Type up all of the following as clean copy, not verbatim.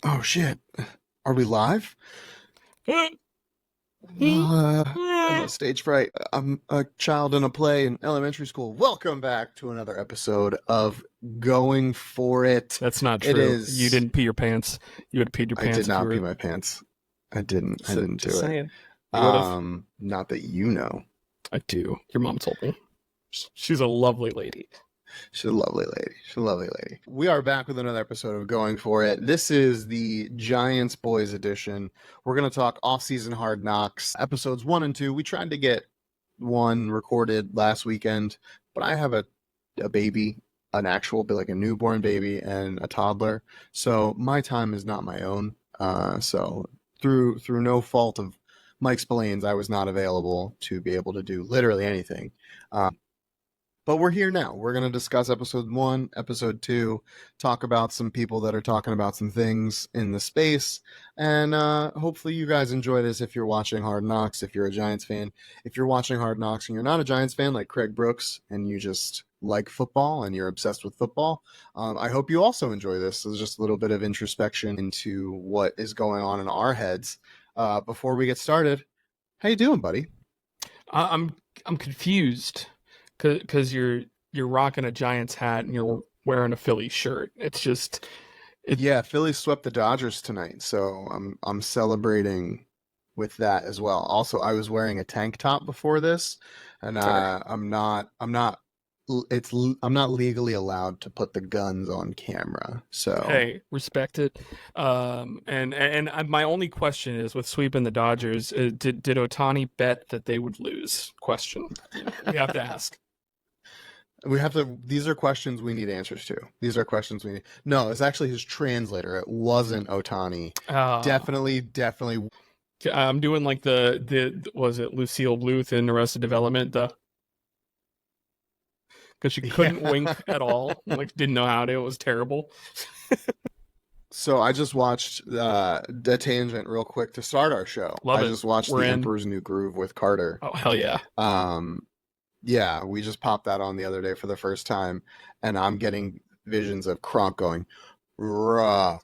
Oh shit. Are we live? Stage fright. I'm a child in a play in elementary school. Welcome back to another episode of Going For It. That's not It true. You is. didn't pee your pants. You would have peed your I pants did if you not were. pee my pants. I didn't do Just it. saying. You would have. Not that you know. I do. Your mom told me. She's a lovely lady. She's a lovely lady. She's a lovely lady. We are back with another episode of Going For It. This is the Giants Boys edition. We're going to talk off-season Hard Knocks, episodes 1 and 2. We tried to get one recorded last weekend, but I have a baby, an actual, like a newborn baby and a toddler. So my time is not my own. So through no fault of Mike Spillane's, I was not available to be able to do literally anything. But we're here now. We're going to discuss episode 1, episode 2, talk about some people that are talking about some things in the space, and hopefully you guys enjoy this if you're watching Hard Knocks, if you're a Giants fan. If you're watching Hard Knocks and you're not a Giants fan like Craig Brooks and you just like football and you're obsessed with football, I hope you also enjoy this. It's just a little bit of introspection into what is going on in our heads. Before we get started, how you doing, buddy? I'm confused because you're rocking a Giants hat and you're wearing a Philly shirt. It's just. Yeah, Philly swept the Dodgers tonight, so I'm celebrating with that as well. Also, I was wearing a tank top before this, and I'm not legally allowed to put the guns on camera. So Hey, respect it. My only question is, with sweeping the Dodgers, did Ohtani bet that they would lose? Question. We have to ask. we have to. These are questions we need answers to. These are questions we need. No, it's actually his translator. It wasn't Ohtani. Definitely. I'm doing like the was it Lucille Bluth in Arrested Development, because she couldn't wink at all, like didn't know how to. It was terrible. So I just watched The Tangent real quick to start our show. Love I it. just watched We're The in. Emperor's New Groove with Carter. Oh hell yeah! Yeah, we just popped that on the other day for the first time, and I'm getting visions of Kronk going, "Right."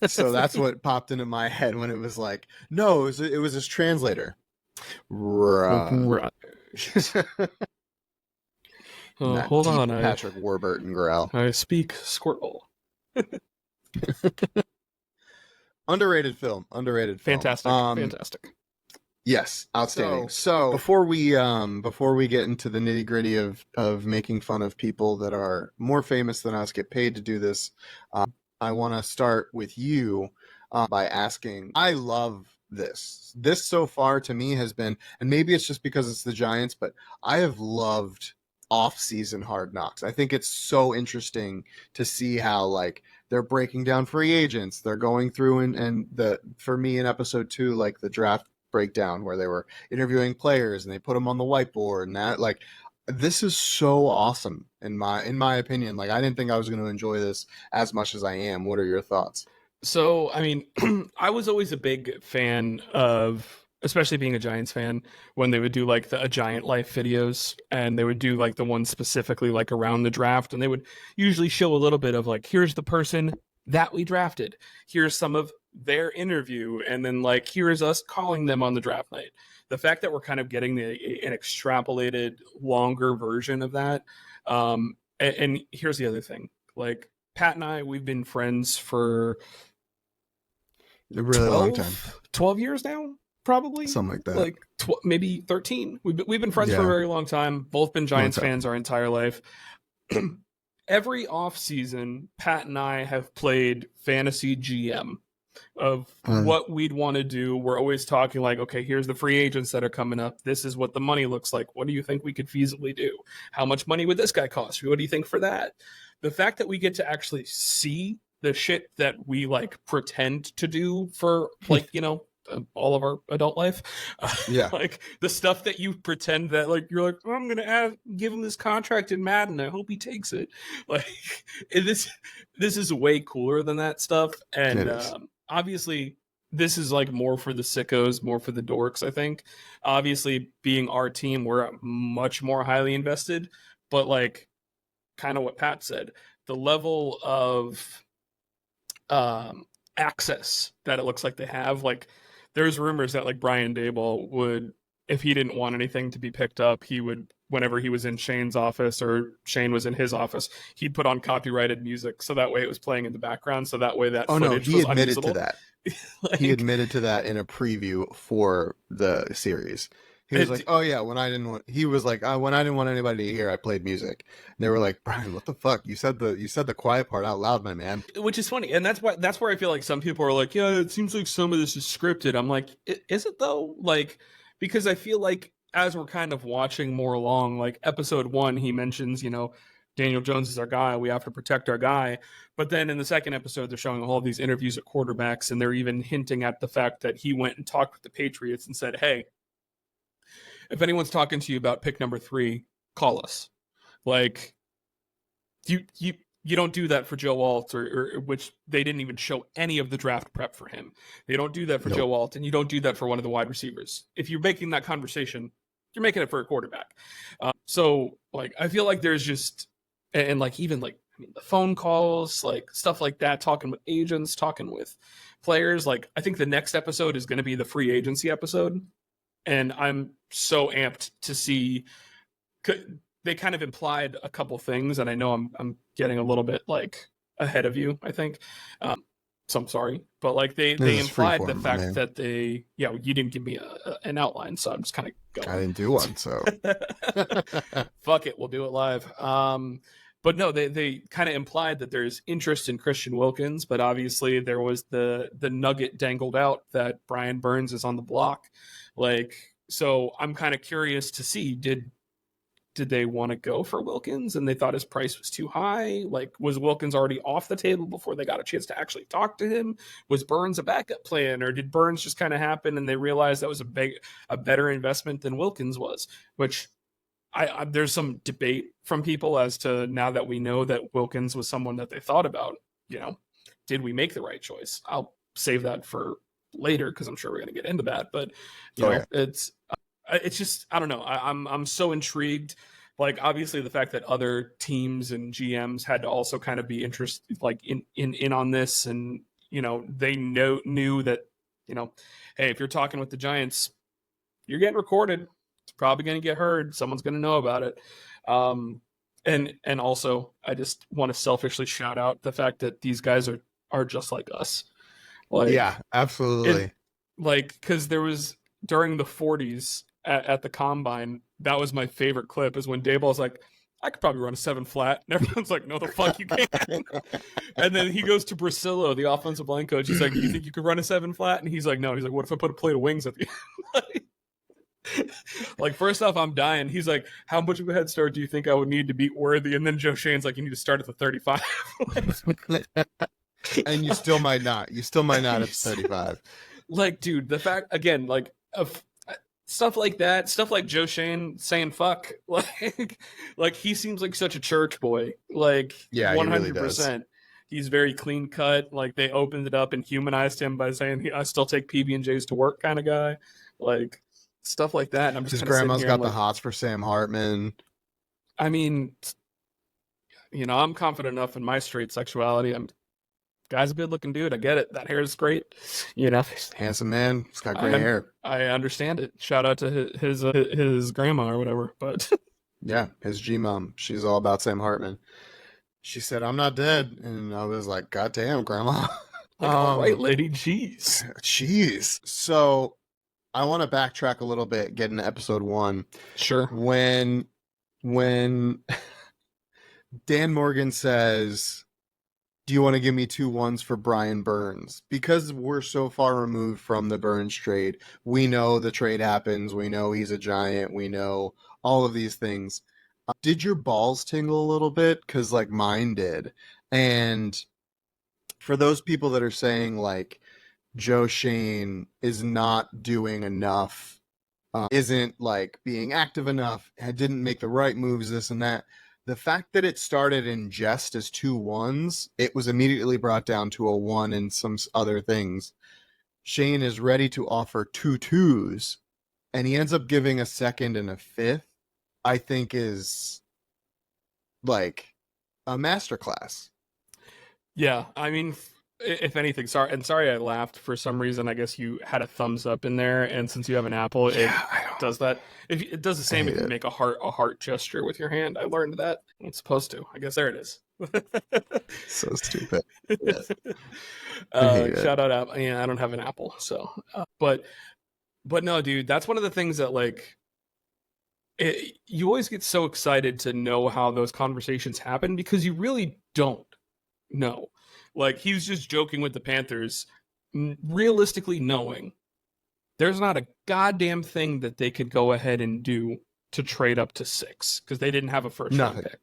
So that's what popped into my head when it was like, no, it was his translator. Right. Hold on, Patrick Warburton growl. I speak Squirtle. Underrated film. Fantastic. Yes, outstanding. So before we get into the nitty gritty of making fun of people that are more famous than us, get paid to do this, I want to start with you by asking. I love this. This so far to me has been, and maybe it's just because it's the Giants, but I have loved off-season Hard Knocks. I think it's so interesting to see how like they're breaking down free agents. They're going through and for me in episode 2, like the draft breakdown where they were interviewing players and they put them on the whiteboard, and that, like, this is so awesome in my opinion. Like, I didn't think I was going to enjoy this as much as I am. What are your thoughts? So, I mean, I was always a big fan of, especially being a Giants fan, when they would do like a Giant Life videos, and they would do like the one specifically like around the draft, and they would usually show a little bit of like, here's the person that we drafted, here's some of their interview, and then like here's us calling them on the draft night. The fact that we're kind of getting an extrapolated longer version of that, and here's the other thing, like Pat and I, we've been friends for A really long time. 12 years now, probably Something like that. Like maybe 13. We've been friends for a very long time. Both been Giants fans our entire life. Every off season, Pat and I have played fantasy GM of what we'd want to do. We're always talking like, okay, here's the free agents that are coming up. This is what the money looks like. What do you think we could feasibly do? How much money would this guy cost? What do you think for that? The fact that we get to actually see the shit that we like pretend to do for like, all of our adult life. Yeah. Like the stuff that you pretend that like, you're like, oh, I'm going to give him this contract in Madden. I hope he takes it. Like this is way cooler than that stuff. And obviously this is like more for the sickos, more for the dorks, I think. Obviously being our team, we're much more highly invested, but like kind of what Pat said, the level of access that it looks like they have. Like, there's rumors that like Brian Daboll would, if he didn't want anything to be picked up, he would, whenever he was in Shane's office or Shane was in his office, he'd put on copyrighted music so that way it was playing in the background, so that way that footage he was admitted unusable. to that. Like, He admitted to that in a preview for the series. He was like, "Oh yeah, when I didn't want," he was like, "When I didn't want anybody to hear, I played music." And they were like, "Brian, what the fuck? You said the quiet part out loud, my man." which is funny, and that's where I feel like some people are like, yeah, it seems like some of this is scripted. I'm like, is it though? Like, because I feel like as we're kind of watching more along, like episode 1, he mentions, Daniel Jones is our guy, we have to protect our guy. But then in the second episode, they're showing all these interviews at quarterbacks, and they're even hinting at the fact that he went and talked with the Patriots and said, hey, if anyone's talking to you about pick number 3, call us. Like, you don't do that for Joe Alt, or which they didn't even show any of the draft prep for him. They don't do that for Joe Alt, and you don't do that for one of the wide receivers. If you're making that conversation, you're making it for a quarterback. So like, I feel like there's just, and like, even like, I mean, the phone calls, like stuff like that, talking with agents, talking with players. Like, I think the next episode is going to be the free agency episode. And I'm so amped to see. They kind of implied a couple things, and I know I'm getting a little bit like ahead of you, I think. So I'm sorry, but like they implied the fact that you didn't give me an outline, so I'm just kind of going. I didn't do one, so fuck it, we'll do it live. But no, they kind of implied that there's interest in Christian Wilkins, but obviously there was the nugget dangled out that Brian Burns is on the block. Like, so I'm kind of curious to see, did they want to go for Wilkins and they thought his price was too high? Like, was Wilkins already off the table before they got a chance to actually talk to him? Was Burns a backup plan, or did Burns just kind of happen and they realized that was a better investment than Wilkins was? Which I there's some debate from people as to, now that we know that Wilkins was someone that they thought about, did we make the right choice? I'll save that for later because I'm sure we're going to get into that. But it's just, I don't know. I'm so intrigued. Like, obviously the fact that other teams and GMs had to also kind of be interested, like in on this, and they knew that, hey, if you're talking with the Giants, you're getting recorded. It's probably going to get heard. Someone's going to know about it. And also, I just want to selfishly shout out the fact that these guys are just like us. Like, yeah, absolutely. Because there was, during the 40s at the combine, that was my favorite clip, is when Daboll's like, I could probably run a 7 flat. And everyone's like, no, the fuck you can't. And then he goes to Brasillo, the offensive line coach. He's like, you think you could run a 7 flat? And he's like, no. He's like, what if I put a plate of wings at the end? Like, first off, I'm dying. He's like, how much of a head start do you think I would need to beat Worthy? And then Joe Shane's like, you need to start at the 35. And you still might not. You still might not at 35. Like, dude, the fact, again, like, of stuff like that, stuff like Joe Shane saying fuck, like he seems like such a church boy. Like, yeah, 100%. He really does. He's very clean cut. Like, they opened it up and humanized him by saying, I still take PB&Js to work kind of guy. Like, stuff like that. And I'm just, his grandma's got the hots for Sam Hartman. I mean, I'm confident enough in my straight sexuality. Guy's a good looking dude. I get it. That hair is great. Handsome man. He's got great hair. I understand it. Shout out to his grandma or whatever. But yeah, his G-mom. She's all about Sam Hartman. She said, I'm not dead. And I was like, God damn, grandma. All right, lady. Jeez. So I want to backtrack a little bit, get into episode 1. Sure. When Dan Morgan says, do you want to give me 2 1s for Brian Burns? Because we're so far removed from the Burns trade, we know the trade happens. We know he's a Giant. We know all of these things. Did your balls tingle a little bit? Because, like, mine did. And for those people that are saying, like, Joe Shane is not doing enough, isn't, like, being active enough, didn't make the right moves, this and that, the fact that it started in jest as 2 1s, it was immediately brought down to a 1 and some other things. Shane is ready to offer 2 2s, and he ends up giving a 2nd and a 5th, I think is like a masterclass. Yeah, I mean, if anything, sorry I laughed for some reason. I guess you had a thumbs up in there, and since you have an Apple, it does that. If it does the same if you make a heart gesture with your hand. I learned that. It's supposed to. I guess there it is. So stupid. Yeah. I hate it. Shout out Apple. Yeah, I don't have an Apple, so but no, dude, that's one of the things that like you always get so excited to know how those conversations happen because you really don't know. Like he was just joking with the Panthers, realistically knowing there's not a goddamn thing that they could go ahead and do to trade up to 6 because they didn't have a first round pick.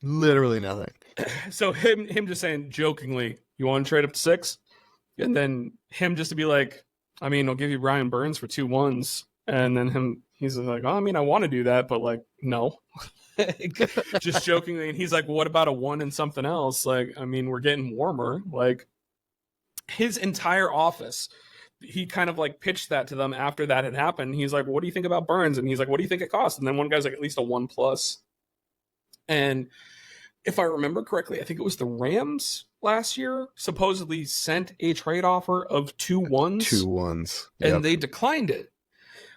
Literally nothing. So him just saying jokingly, you want to trade up to 6? And then him just to be like, I mean, I'll give you Brian Burns for 2 1s. And then he's like, oh, I mean, I want to do that, but like, no. Just jokingly. And he's like, what about a 1 and something else? Like, I mean, we're getting warmer. Like his entire office, he kind of like pitched that to them after that had happened. He's like, what do you think about Burns? And he's like, what do you think it costs? And then one guy's like, at least a 1+. And if I remember correctly, I think it was the Rams last year supposedly sent a trade offer of 2 1s. 2 1s. Yep. And they declined it.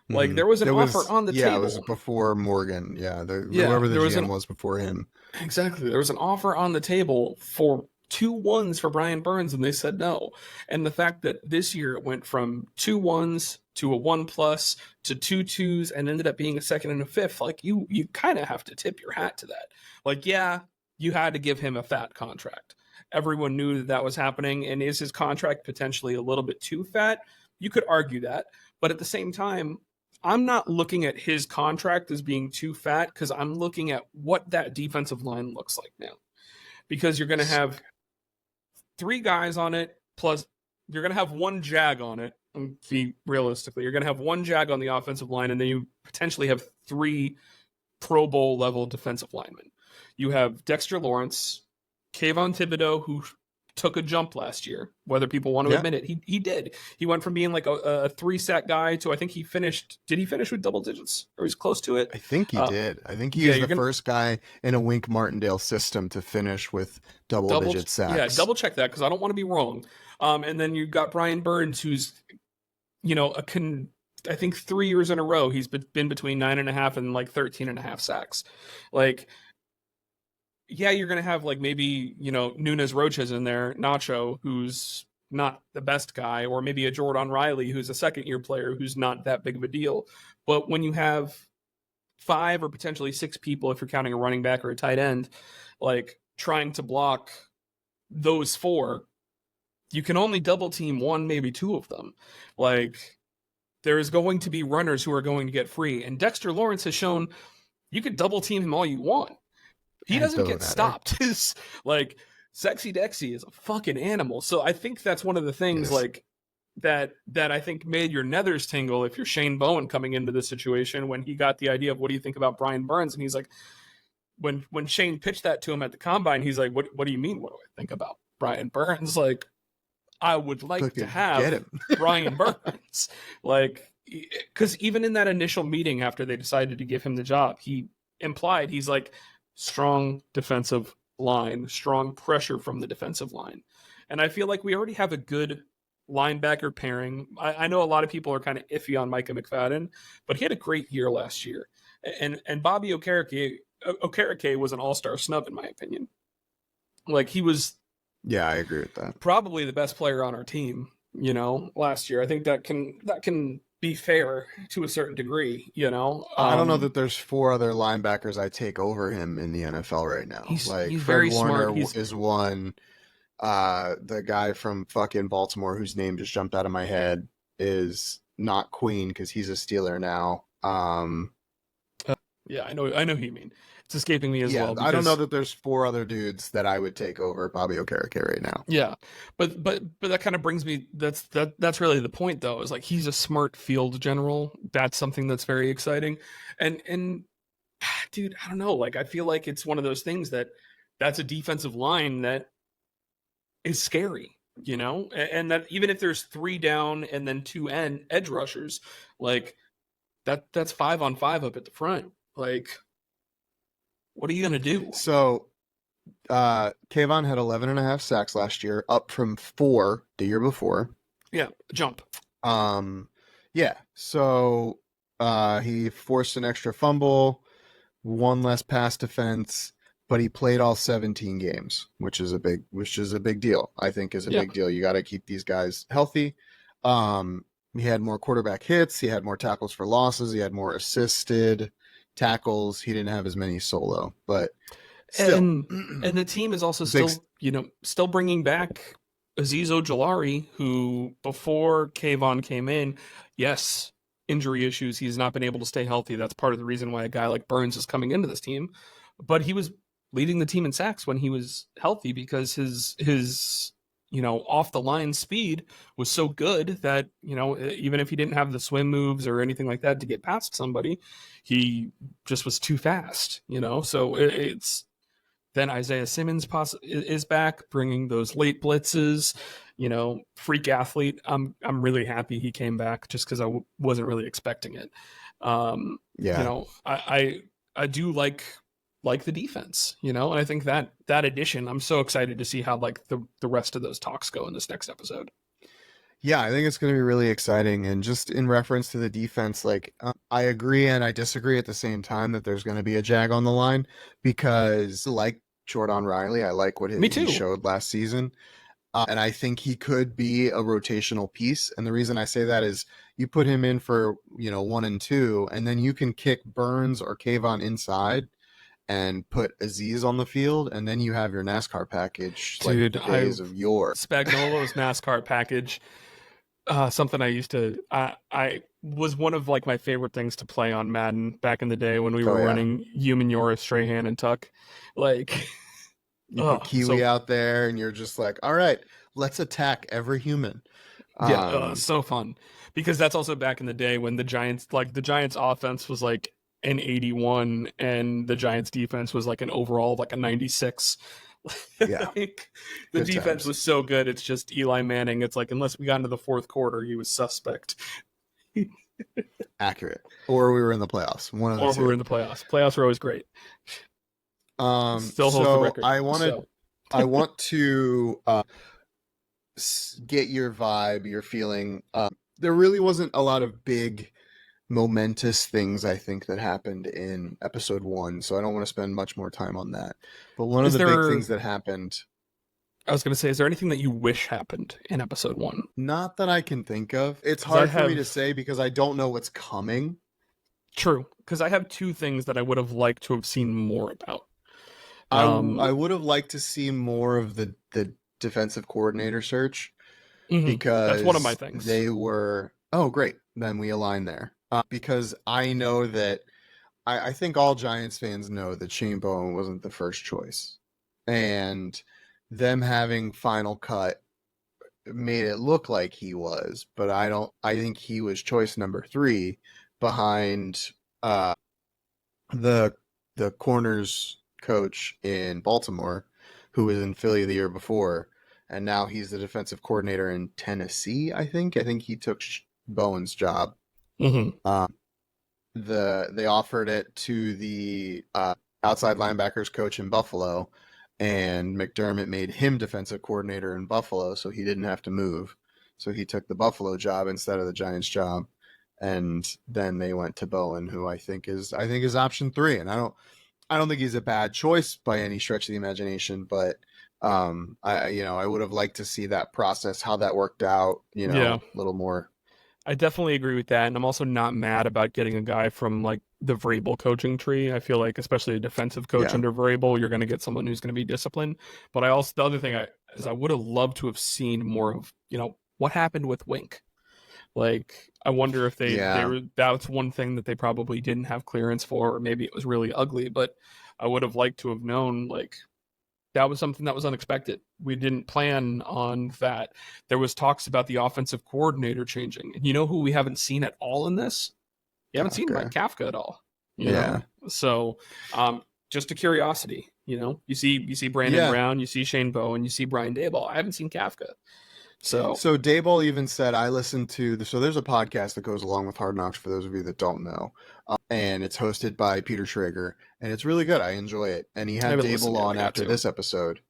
Like there was an offer on the table. Yeah, it was before Morgan. Yeah, whoever the GM was before him. Exactly. There was an offer on the table for 2 1s for Brian Burns, and they said no. And the fact that this year it went from 2 1s to a 1+ to 2 2s and ended up being a 2nd and a 5th, like you kind of have to tip your hat to that. Like, yeah, you had to give him a fat contract. Everyone knew that was happening. And is his contract potentially a little bit too fat? You could argue that. But at the same time, I'm not looking at his contract as being too fat because I'm looking at what that defensive line looks like now. Because you're going to have 3 guys on it, plus you're going to have 1 jag on it. Realistically, you're going to have 1 jag on the offensive line, and then you potentially have 3 Pro Bowl level defensive linemen. You have Dexter Lawrence, Kayvon Thibodeau, who took a jump last year, whether people want to admit it. He did. He went from being like a 3-sack guy to I think he finished. Did he finish with double digits? Or he's close to it? I think he did. I think he is the first guy in a Wink Martindale system to finish with double-digit sacks. Yeah, double check that because I don't want to be wrong. And then you've got Brian Burns, who's, I think 3 years in a row, he's been between 9.5 and like 13.5 sacks. Like, yeah, you're going to have like maybe, Nunez Roches in there, Nacho, who's not the best guy, or maybe a Jordan Riley, who's a second-year player who's not that big of a deal. But when you have 5 or potentially 6 people, if you're counting a running back or a tight end, like trying to block those 4, you can only double team 1, maybe 2 of them. Like, there is going to be runners who are going to get free. And Dexter Lawrence has shown you could double team him all you want. He doesn't get stopped. It's like Sexy Dexy is a fucking animal. So I think that's one of the things like that I think made your nethers tingle if you're Shane Bowen coming into this situation when he got the idea of what do you think about Brian Burns? And he's like, when Shane pitched that to him at the combine, he's like, what do you mean? What do I think about Brian Burns? Like, I would like to have Brian Burns. Like, because even in that initial meeting after they decided to give him the job, he implied he's like, strong defensive line, strong pressure from the defensive line. And I feel like we already have a good linebacker pairing. I know a lot of people are kind of iffy on Micah McFadden, but he had a great year last year. And Bobby Okereke was an all-star snub, in my opinion. Like, he was... Yeah, I agree with that. Probably the best player on our team, last year. I think that can be fair to a certain degree, I don't know that there's 4 other linebackers I take over him in the NFL right now. He's Fred very Warner smart. is one. The guy from fucking Baltimore whose name just jumped out of my head is not Queen because he's a Steeler now. Yeah, I know who you mean. It's escaping me as well. I don't know that there's 4 other dudes that I would take over Bobby Okereke right now. Yeah, but that kind of brings me. That's really the point, though. Is like he's a smart field general. That's something that's very exciting. And dude, I don't know. Like I feel like it's one of those things that's a defensive line that is scary. And that even if there's 3 down and then 2 edge rushers, like that's 5-on-5 up at the front. Like, what are you going to do? So Kayvon had 11 and a half sacks last year, up from 4 the year before. Yeah, jump. Yeah. So he forced an extra fumble, one less pass defense, but he played all 17 games, which is a big deal. I think is a Yeah. big deal. You got to keep these guys healthy. He had more quarterback hits, he had more tackles for losses, he had more assisted tackles. He didn't have as many solo, but still. And the team is also Big, still bringing back Azeez Ojulari, who before Kayvon came in, yes, injury issues. He's not been able to stay healthy. That's part of the reason why a guy like Burns is coming into this team. But he was leading the team in sacks when he was healthy because his off the line speed was so good that, even if he didn't have the swim moves or anything like that to get past somebody, he just was too fast, So it's then Isaiah Simmons is back, bringing those late blitzes. Freak athlete. I'm really happy he came back just because I wasn't really expecting it. yeah. I do like the defense, and I think that addition, I'm so excited to see how like the rest of those talks go in this next episode. Yeah, I think it's going to be really exciting. And just in reference to the defense, like I agree and I disagree at the same time that there's going to be a jag on the line because, like Jordan Riley, I like what Me he too. showed last season. And I think he could be a rotational piece. And the reason I say that is you put him in for, 1 and 2, and then you can kick Burns or Kayvon inside and put Azeez on the field, and then you have your NASCAR package, Dude, like the days of yore. Spagnuolo's NASCAR package. Something I used to, I was one of like my favorite things to play on Madden back in the day when we were running Human Yoris, Strahan, and Tuck. Like, you put Kiwi out there, and you're just like, all right, let's attack every human. Yeah, so fun because that's also back in the day when the Giants offense was like an 81 and the Giants defense was like an overall like a 96. Yeah. Like, the defense was so good. It's just Eli Manning. It's like, unless we got into the fourth quarter, he was suspect. Accurate. Or we were in the playoffs. One of the two. Or we were in the playoffs. Playoffs are always great. Still holds the record. I want to get your vibe, your feeling. There really wasn't a lot of big momentous things, I think, that happened in episode 1, so I don't want to spend much more time on that. But one of the big things that happened, I was going to say, is there anything that you wish happened in episode 1? Not that I can think of. It's hard for me to say because I don't know what's coming. True, because I have 2 things that I would have liked to have seen more about. I would have liked to see more of the defensive coordinator search because that's one of my things. They were, oh great, then we align there. Because I know that I think all Giants fans know that Shane Bowen wasn't the first choice, and them having Final Cut made it look like he was, but I think he was choice number 3 behind the corners coach in Baltimore, who was in Philly the year before, and now he's the defensive coordinator in Tennessee. I think he took Bowen's job. They offered it to the outside linebackers coach in Buffalo, and McDermott made him defensive coordinator in Buffalo, so he didn't have to move. So he took the Buffalo job instead of the Giants job, and then they went to Bowen, who I think is option 3. And I don't think he's a bad choice by any stretch of the imagination, but I would have liked to see that process, how that worked out, a little more. I definitely agree with that, and I'm also not mad about getting a guy from like the Vrabel coaching tree. I feel like, especially a defensive coach under Vrabel, you're going to get someone who's going to be disciplined. But the other thing is I would have loved to have seen more of, what happened with Wink. Like, I wonder if that's one thing that they probably didn't have clearance for, or maybe it was really ugly. But I would have liked to have known, like, that was something that was unexpected. We didn't plan on that. There was talks about the offensive coordinator changing. And you know who we haven't seen at all in this? You haven't seen Mike Kafka at all. You know? So just a curiosity, You see Brandon Brown, you see Shane Bowen, you see Brian Daboll. I haven't seen Kafka. So Daboll even said, I listened to so there's a podcast that goes along with Hard Knocks for those of you that don't know. and it's hosted by Peter Schrager, and it's really good. I enjoy it. And he I had haven't listened Dable yet. I on got after to. this episode,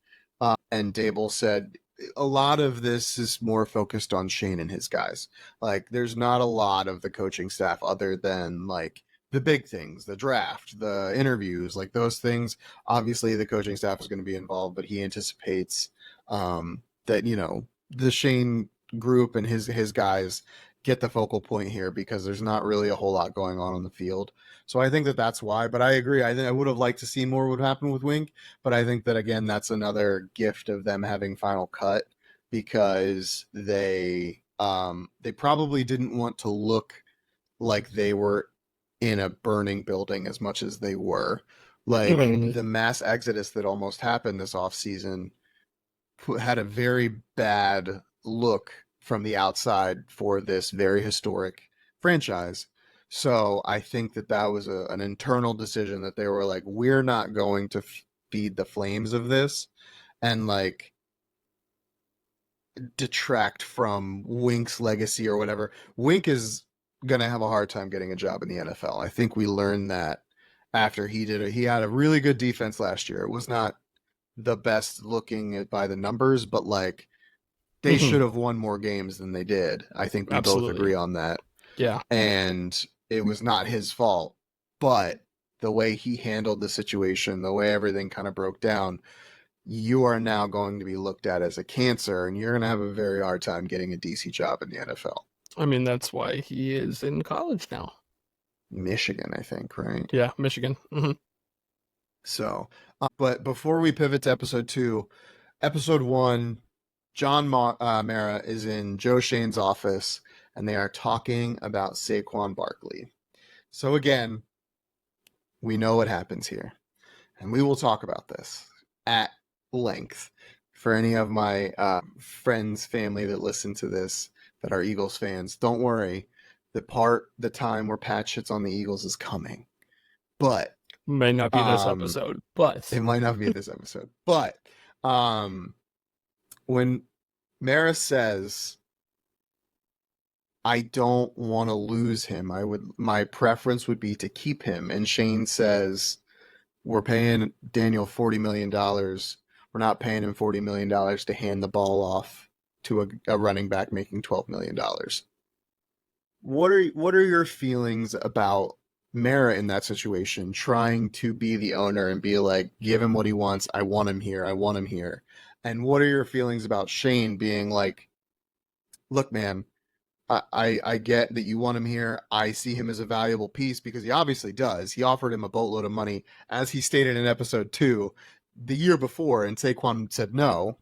and Dable said a lot of this is more focused on Shane and his guys. Like, there's not a lot of the coaching staff other than like the big things, the draft, the interviews, like those things. Obviously, the coaching staff is going to be involved, but he anticipates that, you know, the Shane group and his guys get the focal point here because there's not really a whole lot going on the field. So I think that that's why. But I agree. I think I would have liked to see more would happen with Wink. But I think that again, that's another gift of them having Final Cut because they probably didn't want to look like they were in a burning building as much as they were. Like Mhm. the mass exodus that almost happened this offseason had a very bad look from the outside for this very historic franchise. So I think that that was an internal decision that they were like, we're not going to feed the flames of this and like detract from Wink's legacy or whatever. Wink is going to have a hard time getting a job in the NFL. I think we learned that after he had a really good defense last year. It was not the best looking by the numbers, but like they Mhm. should have won more games than they did. I think we both Absolutely. agree on that. Yeah. And it was not his fault, but the way he handled the situation, the way everything kind of broke down, you are now going to be looked at as a cancer and you're going to have a very hard time getting a DC job in the NFL. I mean, that's why he is in college now. Michigan, I think, right? Yeah, Michigan. Mm-hmm. So, but before we pivot to episode 2, episode 1, John Mara is in Joe Shane's office, and they are talking about Saquon Barkley. So again, we know what happens here, and we will talk about this at length. For any of my friends, family that listen to this that are Eagles fans, don't worry. The time where Pat shits on the Eagles is coming. But May not be this episode, but it might not be this episode. But when Mara says, I don't want to lose him, my preference would be to keep him. And Shane says, we're paying Daniel $40 million. We're not paying him $40 million to hand the ball off to a running back making $12 million. What are your feelings about Mara in that situation, trying to be the owner and be like, give him what he wants. I want him here. I want him here. And what are your feelings about Shane being like, look, man, I get that you want him here. I see him as a valuable piece because he obviously does. He offered him a boatload of money, as he stated in episode 2, the year before, and Saquon said no.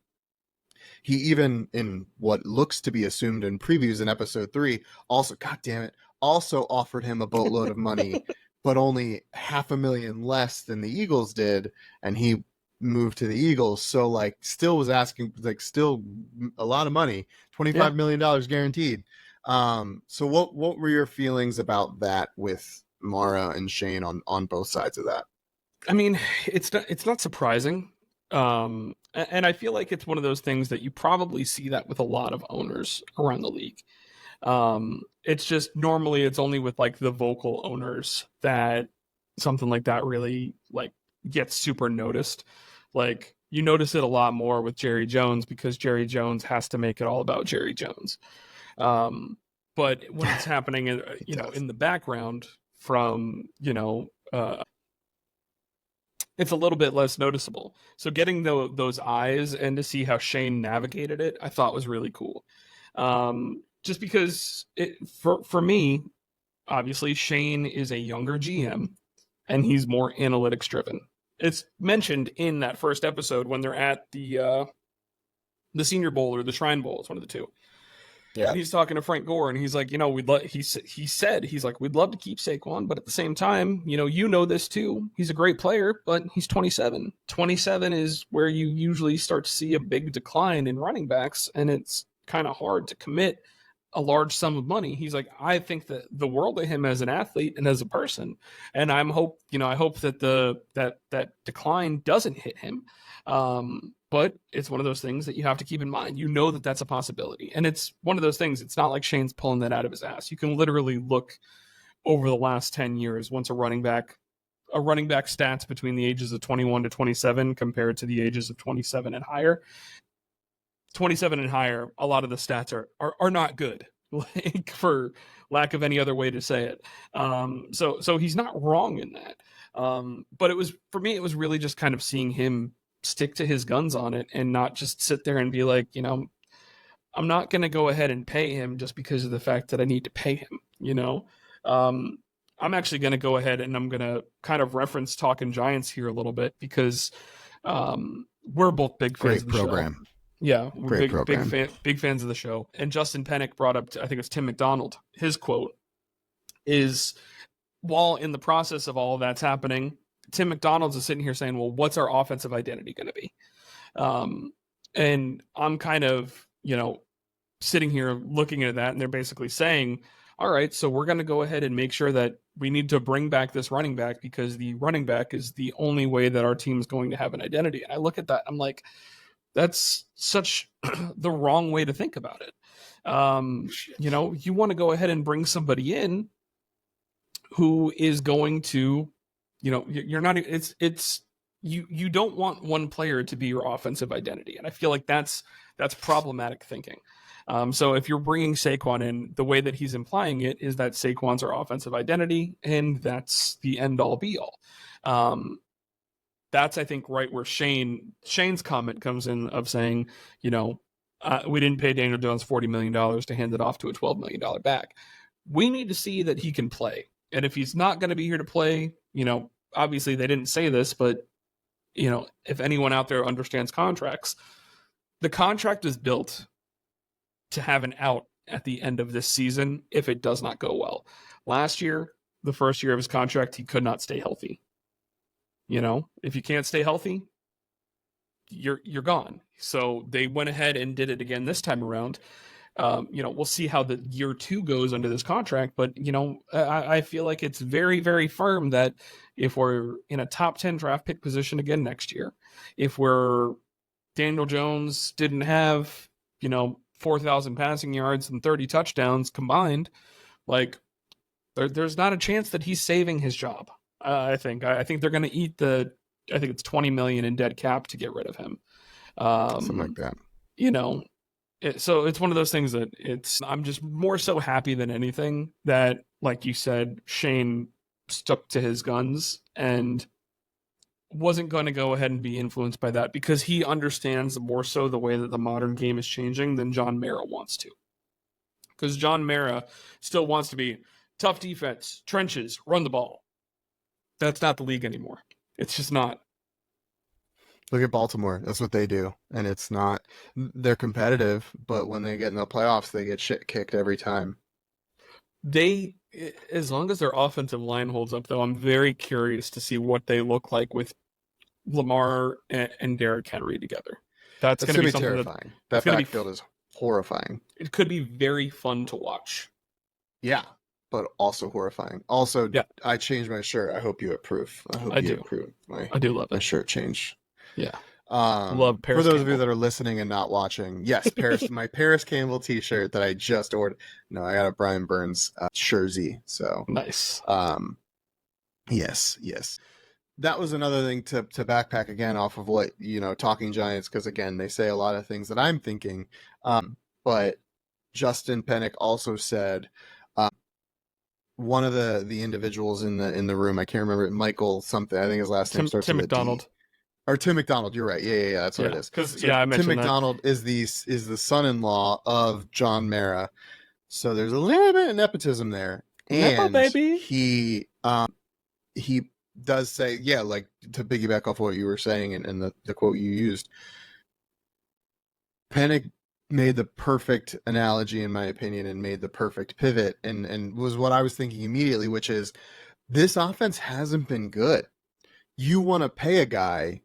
He even, in what looks to be assumed in previews in episode 3, also, God damn it, also offered him a boatload of money, but only $500,000 less than the Eagles did, and he moved to the Eagles. So like, still was asking, like, still a lot of money, $25 million guaranteed. So what were your feelings about that with Mara and Shane on both sides of that? I mean, it's not surprising. And I feel like it's one of those things that you probably see that with a lot of owners around the league. It's just normally it's only with like the vocal owners that something like that really like gets super noticed. Like you notice it a lot more with Jerry Jones because Jerry Jones has to make it all about Jerry Jones. But when it's happening, in the background from, it's a little bit less noticeable. So getting those eyes and to see how Shane navigated it, I thought was really cool. Just because for me, obviously Shane is a younger GM and he's more analytics driven. It's mentioned in that first episode when they're at the Senior Bowl or the Shrine Bowl. It's one of the two. Yeah. And he's talking to Frank Gore, and he's like, he said, he's like, we'd love to keep Saquon, but at the same time, you know this too. He's a great player, but he's 27. 27 is where you usually start to see a big decline in running backs, and it's kind of hard to commit a large sum of money. He's like, I think that the world of him as an athlete and as a person, and I hope that that decline doesn't hit him. But it's one of those things that you have to keep in mind. You know that that's a possibility. And it's one of those things, it's not like Shane's pulling that out of his ass. You can literally look over the last 10 years once a running back stats between the ages of 21 to 27 compared to the ages of 27 and higher. 27 and higher, a lot of the stats are not good, like, for lack of any other way to say it. So he's not wrong in that. But it was, for me, it was really just kind of seeing him stick to his guns on it and not just sit there and be like, I'm not going to go ahead and pay him just because of the fact that I need to pay him, I'm actually going to go ahead and I'm going to kind of reference Talking Giants here a little bit because we're both big fans of the show. Yeah, we're big fans of the show. And Justin Pennick brought up, I think it's Tim McDonald. His quote is, while in the process of all of that's happening, Tim McDonald's is sitting here saying, well, what's our offensive identity going to be? And I'm kind of, sitting here looking at that, and they're basically saying, all right, so we're going to go ahead and make sure that we need to bring back this running back because the running back is the only way that our team is going to have an identity. And I look at that, I'm like, that's such the wrong way to think about it. You want to go ahead and bring somebody in who is going to, you're not, you don't want one player to be your offensive identity. And I feel like that's problematic thinking. So if you're bringing Saquon in, the way that he's implying it is that Saquon's our offensive identity, and that's the end all be all. That's, I think, right where Shane's comment comes in of saying, we didn't pay Daniel Jones $40 million to hand it off to a $12 million back. We need to see that he can play. And if he's not going to be here to play, obviously they didn't say this, but, if anyone out there understands contracts, the contract is built to have an out at the end of this season if it does not go well. Last year, the first year of his contract, he could not stay healthy. If you can't stay healthy, you're gone. So they went ahead and did it again this time around. We'll see how the year 2 goes under this contract, but I feel like it's very, very firm that if we're in a top 10 draft pick position again next year, if we're Daniel Jones didn't have 4,000 passing yards and 30 touchdowns combined, like there's not a chance that he's saving his job. I think they're going to eat I think it's $20 million in dead cap to get rid of him. Something like that. So it's one of those things that I'm just more so happy than anything that, like you said, Shane stuck to his guns and wasn't going to go ahead and be influenced by that because he understands more so the way that the modern game is changing than John Mara wants to. Because John Mara still wants to be tough defense, trenches, run the ball. That's not the league anymore. It's just not. Look at Baltimore. That's what they do. And it's not, they're competitive, but when they get in the playoffs, they get shit kicked every time. As long as their offensive line holds up, though, I'm very curious to see what they look like with Lamar and Derrick Henry together. That's going to be terrifying. That backfield is horrifying. It could be very fun to watch. Yeah, but also horrifying. Also, yeah. I changed my shirt. I hope you approve. I do approve. I do love my shirt change. Yeah. Love Paris. For those of you that are listening and not watching, yes, my Paris Campbell t-shirt that I just ordered. No, I got a Brian Burns jersey. So nice. Yes. That was another thing to backpack again off of what, Talking Giants, because again, they say a lot of things that I'm thinking. But Justin Pennick also said, one of the individuals in the room, I can't remember, Michael something, I think his last name starts with Tim McDonald. Or Tim McDonald, you're right. Yeah, that's what it is. Because I mentioned Tim McDonald is the son-in-law of John Mara, so there's a little bit of nepotism there. And baby. He does say, like, to piggyback off what you were saying and the quote you used, Pennick made the perfect analogy, in my opinion, and made the perfect pivot, and was what I was thinking immediately, which is this offense hasn't been good. You want to pay a guy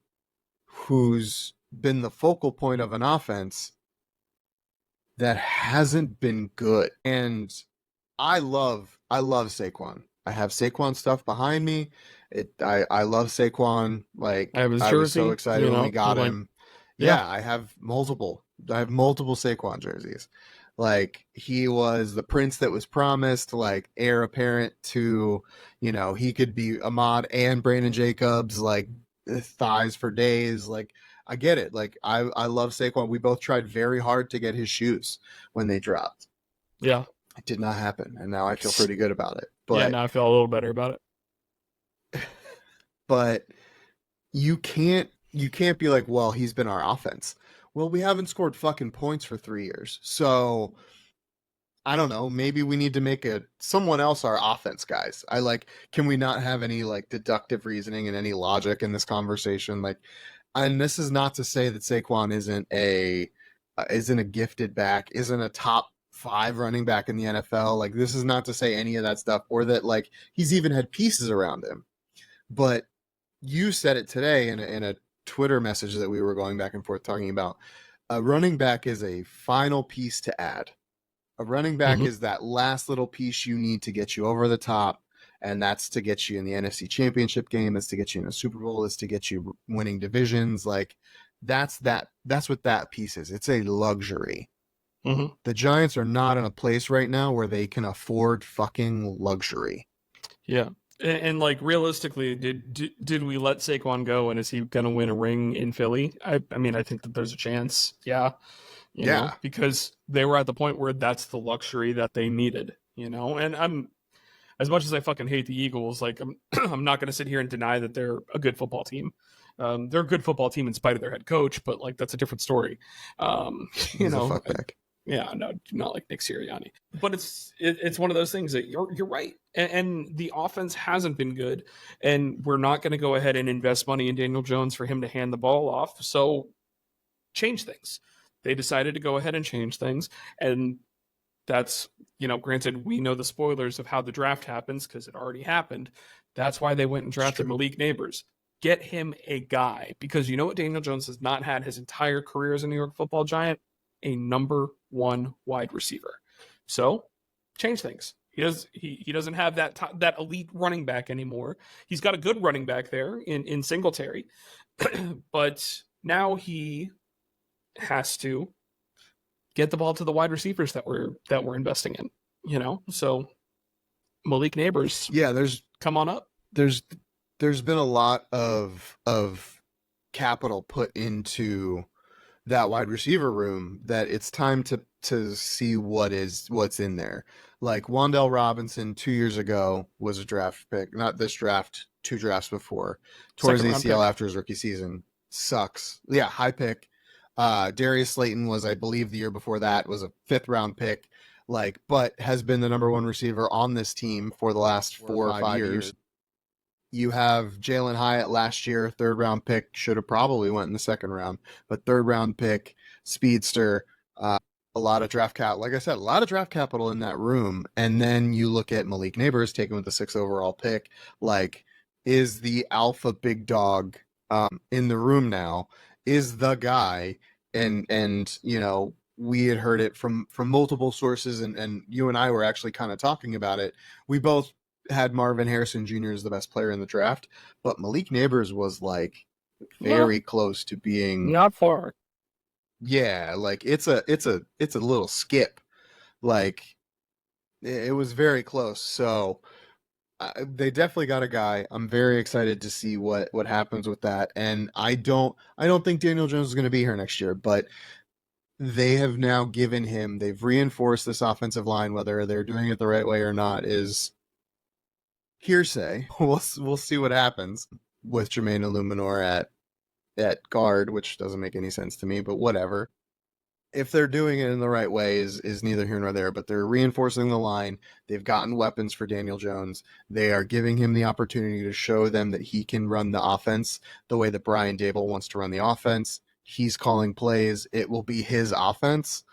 who's been the focal point of an offense that hasn't been good. And I love Saquon. I have Saquon stuff behind me. I love Saquon. Like, I was so excited when we got him. Yeah, I have multiple Saquon jerseys. Like, he was the prince that was promised, like heir apparent to, he could be Ahmad and Brandon Jacobs, like thighs for days. Like, I get it. Like, I love Saquon. We both tried very hard to get his shoes when they dropped. Yeah. It did not happen, and now I feel pretty good about it. Yeah, But now I feel a little better about it. but you can't be like, well, he's been our offense. Well, we haven't scored fucking points for 3 years. So I don't know. Maybe we need to make someone else our offense, guys. Can we not have any like deductive reasoning and any logic in this conversation? Like, and this is not to say that Saquon isn't a gifted back, isn't a top 5 running back in the NFL. Like, this is not to say any of that stuff, or that like he's even had pieces around him. But you said it today in a Twitter message that we were going back and forth talking about. A running back is a final piece to add. A running back is that last little piece you need to get you over the top, and that's to get you in the NFC Championship game. It's to get you in a Super Bowl. It's to get you winning divisions. Like, that's what that piece is. It's a luxury. Mm-hmm. The Giants are not in a place right now where they can afford fucking luxury. Yeah. And like, realistically, did we let Saquon go, and is he going to win a ring in Philly? I mean, I think that there's a chance. Yeah. You know, because they were at the point where that's the luxury that they needed, and I'm, as much as I fucking hate the Eagles, like I'm not going to sit here and deny that they're a good football team. They're a good football team in spite of their head coach, but like, that's a different story. He's a fuckback. Yeah, no, not like Nick Sirianni, but it's one of those things that you're right. And the offense hasn't been good, and we're not going to go ahead and invest money in Daniel Jones for him to hand the ball off. So change things. They decided to go ahead and change things. And that's, granted, we know the spoilers of how the draft happens because it already happened. That's why they went and drafted Malik Neighbors. Get him a guy, because you know what Daniel Jones has not had his entire career as a New York Football Giant? A number 1 wide receiver. So change things. He doesn't have that elite running back anymore. He's got a good running back there in Singletary, but now he has to get the ball to the wide receivers that we're investing in, so Malik Neighbors, come on up. There's been a lot of capital put into that wide receiver room that it's time to see what's in there. Like, Wan'Dale Robinson 2 years ago was a draft pick, not this draft, 2 drafts before, tore his ACL after his rookie season. Sucks. Yeah, high pick. Darius Slayton was, I believe, the year before that, was a 5th round pick, but has been the number 1 receiver on this team for the last 4 or 5 years. You have Jalen Hyatt last year, 3rd round pick, should have probably went in the 2nd round, but 3rd round pick, speedster, a lot of draft capital. Like I said, a lot of draft capital in that room. And then you look at Malik Neighbors taken with the 6th overall pick. Like, is the alpha big dog in the room now? Is the guy, and we had heard it from multiple sources, and you and I were actually kind of talking about it. We both had Marvin Harrison Jr. as the best player in the draft, but Malik Neighbors was like very close to being not far. Yeah, like it's a little skip. Like, it was very close. So they definitely got a guy. I'm very excited to see what happens with that. And I don't think Daniel Jones is going to be here next year, but they have now they've reinforced this offensive line. Whether they're doing it the right way or not is hearsay. We'll see what happens with Jermaine Illuminor at guard, which doesn't make any sense to me, but whatever. If they're doing it in the right way is neither here nor there, but they're reinforcing the line. They've gotten weapons for Daniel Jones. They are giving him the opportunity to show them that he can run the offense the way that Brian Daboll wants to run the offense. He's calling plays. It will be his offense.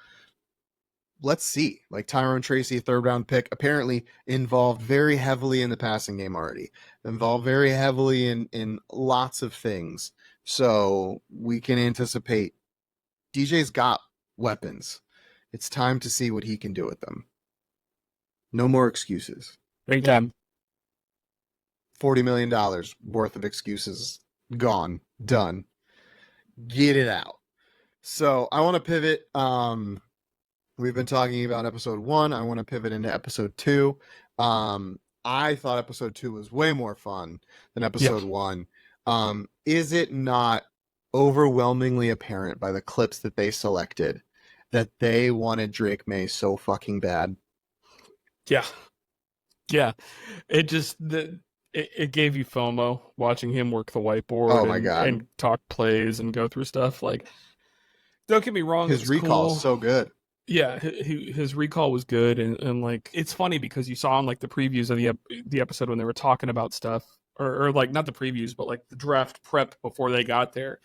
Let's see. Like, Tyrone Tracy, 3rd round pick, apparently involved very heavily in the passing game already. Involved very heavily in lots of things. So we can anticipate DJ's got weapons. It's time to see what he can do with them. No more excuses. Big time. $40 million worth of excuses gone, done. Get it out. So I want to pivot. We've been talking about episode 1. I want to pivot into episode 2. I thought episode 2 was way more fun than episode 1. Is it not overwhelmingly apparent by the clips that they selected that they wanted Drake Maye so fucking bad? Yeah. It just it gave you FOMO watching him work the whiteboard Oh my God. and talk plays and go through stuff. Like, don't get me wrong, His recall is so good. Yeah, his recall was good, and like it's funny because you saw in like the previews of the episode when they were talking about stuff, or like not the previews, but like the draft prep before they got there,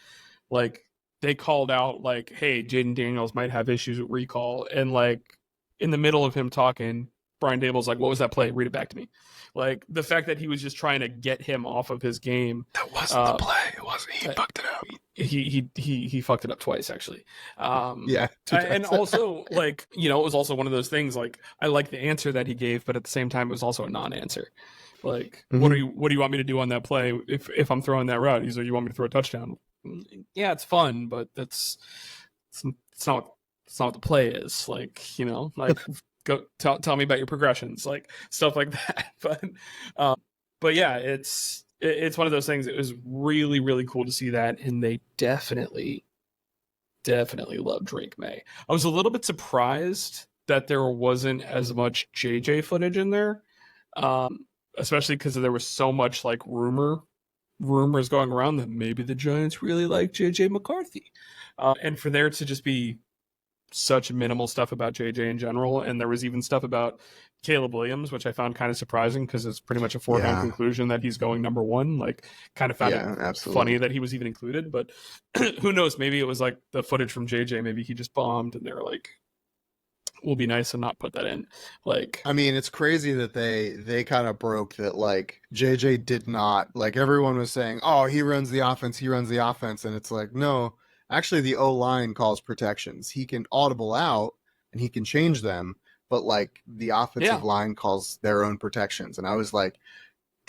like they called out like, hey, Jaden Daniels might have issues with recall, and like in the middle of him talking, Brian Dable's like, what was that play? Read it back to me. Like the fact that he was just trying to get him off of his game. That wasn't the play. It wasn't. He fucked it up. He fucked it up twice actually. Yeah. And also like, you know, it was also one of those things like I like the answer that he gave, but at the same time it was also a non-answer. Like, what do you want me to do on that play if I'm throwing that route? He's like, you want me to throw a touchdown? Yeah, it's fun, but it's not what the play is. Like, you know, like go tell me about your progressions, like stuff like that. But yeah, it's one of those things. It was really, really cool to see that, and they definitely love Drake Maye. I was a little bit surprised that there wasn't as much JJ footage in there, especially because there was so much like rumors going around that maybe the Giants really like JJ McCarthy, and for there to just be such minimal stuff about JJ in general, and there was even stuff about Caleb Williams, which I found kind of surprising because it's pretty much a foregone conclusion that he's going number 1. Like, kind of found it funny that he was even included, but who knows? Maybe it was like the footage from JJ. Maybe he just bombed, and they're like, "We'll be nice and not put that in." Like, I mean, it's crazy that they kind of broke that. Like, JJ did not. Like, everyone was saying, "Oh, he runs the offense. He runs the offense," and it's like, no. Actually, the O-line calls protections. He can audible out and he can change them, but like the offensive line calls their own protections. And I was like,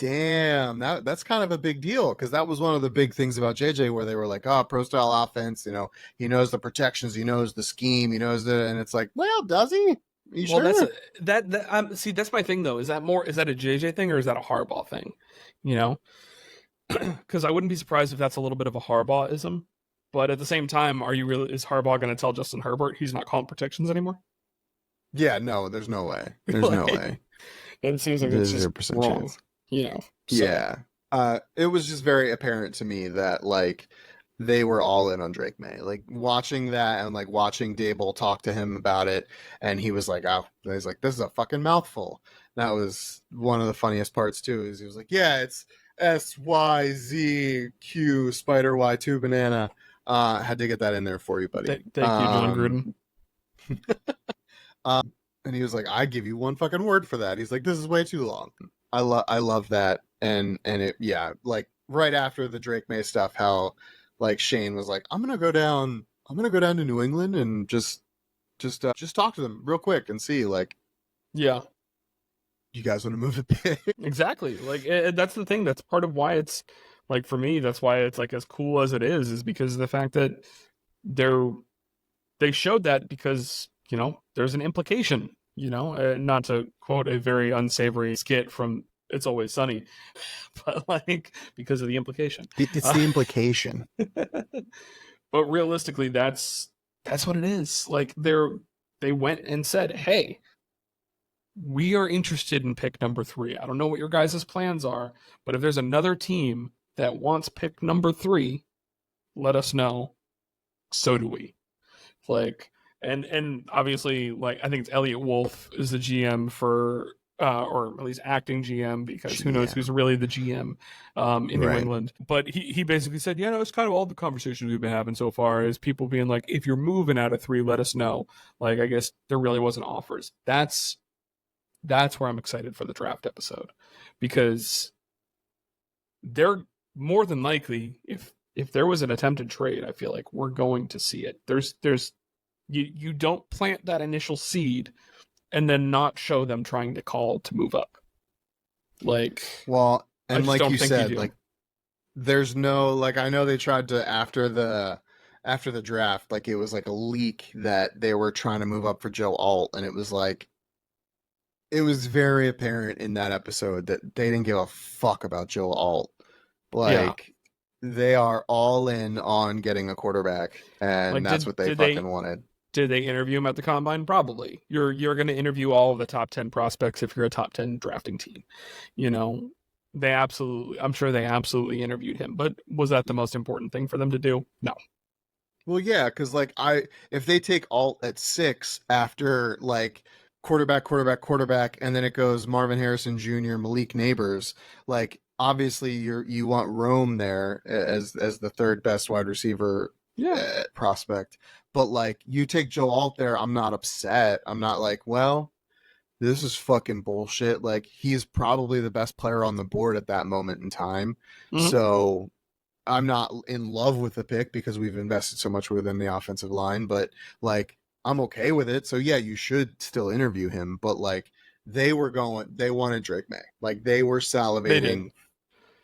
damn, that's kind of a big deal, because that was one of the big things about JJ where they were like, oh, pro style offense, you know, he knows the protections, he knows the scheme, he knows and it's like, well, does he? Well, sure? See, that's my thing though. Is that a JJ thing or is that a Harbaugh thing? You know, because I wouldn't be surprised if that's a little bit of a Harbaugh-ism. But at the same time, is Harbaugh going to tell Justin Herbert he's not calling protections anymore? Yeah, no, there's no way. There's no way. It seems like it's just 0% wrong. Chance. You know. So. Yeah. It was just very apparent to me that like they were all in on Drake Maye. Like watching that and like watching Dable talk to him about it, and he was like, "Oh," he's like, "This is a fucking mouthful." That was one of the funniest parts too. Is he was like, "Yeah, it's SYZQ Spider Y2 banana." Had to get that in there for you, buddy. Thank you, John Gruden. And he was like, "I give you one fucking word for that." He's like, "This is way too long." I love that, and it like right after the Drake Maye stuff, how like Shane was like, I'm gonna go down to New England and just talk to them real quick and see like, you guys want to move it big? Exactly. Like that's the thing. That's part of why it's. Like for me, that's why it's like as cool as it is because of the fact that they showed that because, you know, there's an implication, you know, not to quote a very unsavory skit from It's Always Sunny, but like because of the implication. It's the implication. But realistically, that's what it is. Like they went and said, hey, we are interested in pick number 3. I don't know what your guys' plans are, but if there's another team that wants pick number 3, let us know. So do we. Like, and obviously, like, I think it's Elliot Wolf is the GM for, or at least acting GM, because who knows who's really the GM in New England. But he basically said, yeah, no, it's kind of all the conversations we've been having so far is people being like, if you're moving out of 3, let us know. Like, I guess there really wasn't offers. That's where I'm excited for the draft episode, because they're more than likely, if there was an attempted trade, I feel like we're going to see it. There's you don't plant that initial seed and then not show them trying to call to move up. Like, well, and like you said, like there's no, like, I know they tried to after after the draft, like it was like a leak that they were trying to move up for Joe Alt, and it was like it was very apparent in that episode that they didn't give a fuck about Joe Alt. Yeah. Like they are all in on getting a quarterback, and Like, that's what they fucking wanted. did they interview him at the combine? Probably. You're going to interview all of the top 10 prospects if you're a top 10 drafting team. You know, I'm sure they absolutely interviewed him, but was that the most important thing for them to do? No. Well, yeah, because like if they take Alt at 6 after like quarterback, and then it goes Marvin Harrison Jr., Malik Neighbors, like obviously you want Rome there as the third best wide receiver prospect. But like you take Joe Alt there, I'm not upset. I'm not like, well, this is fucking bullshit. Like he's probably the best player on the board at that moment in time. Mhm. So I'm not in love with the pick because we've invested so much within the offensive line, but like I'm okay with it. So yeah, you should still interview him, but like they wanted Drake Maye. Like they were salivating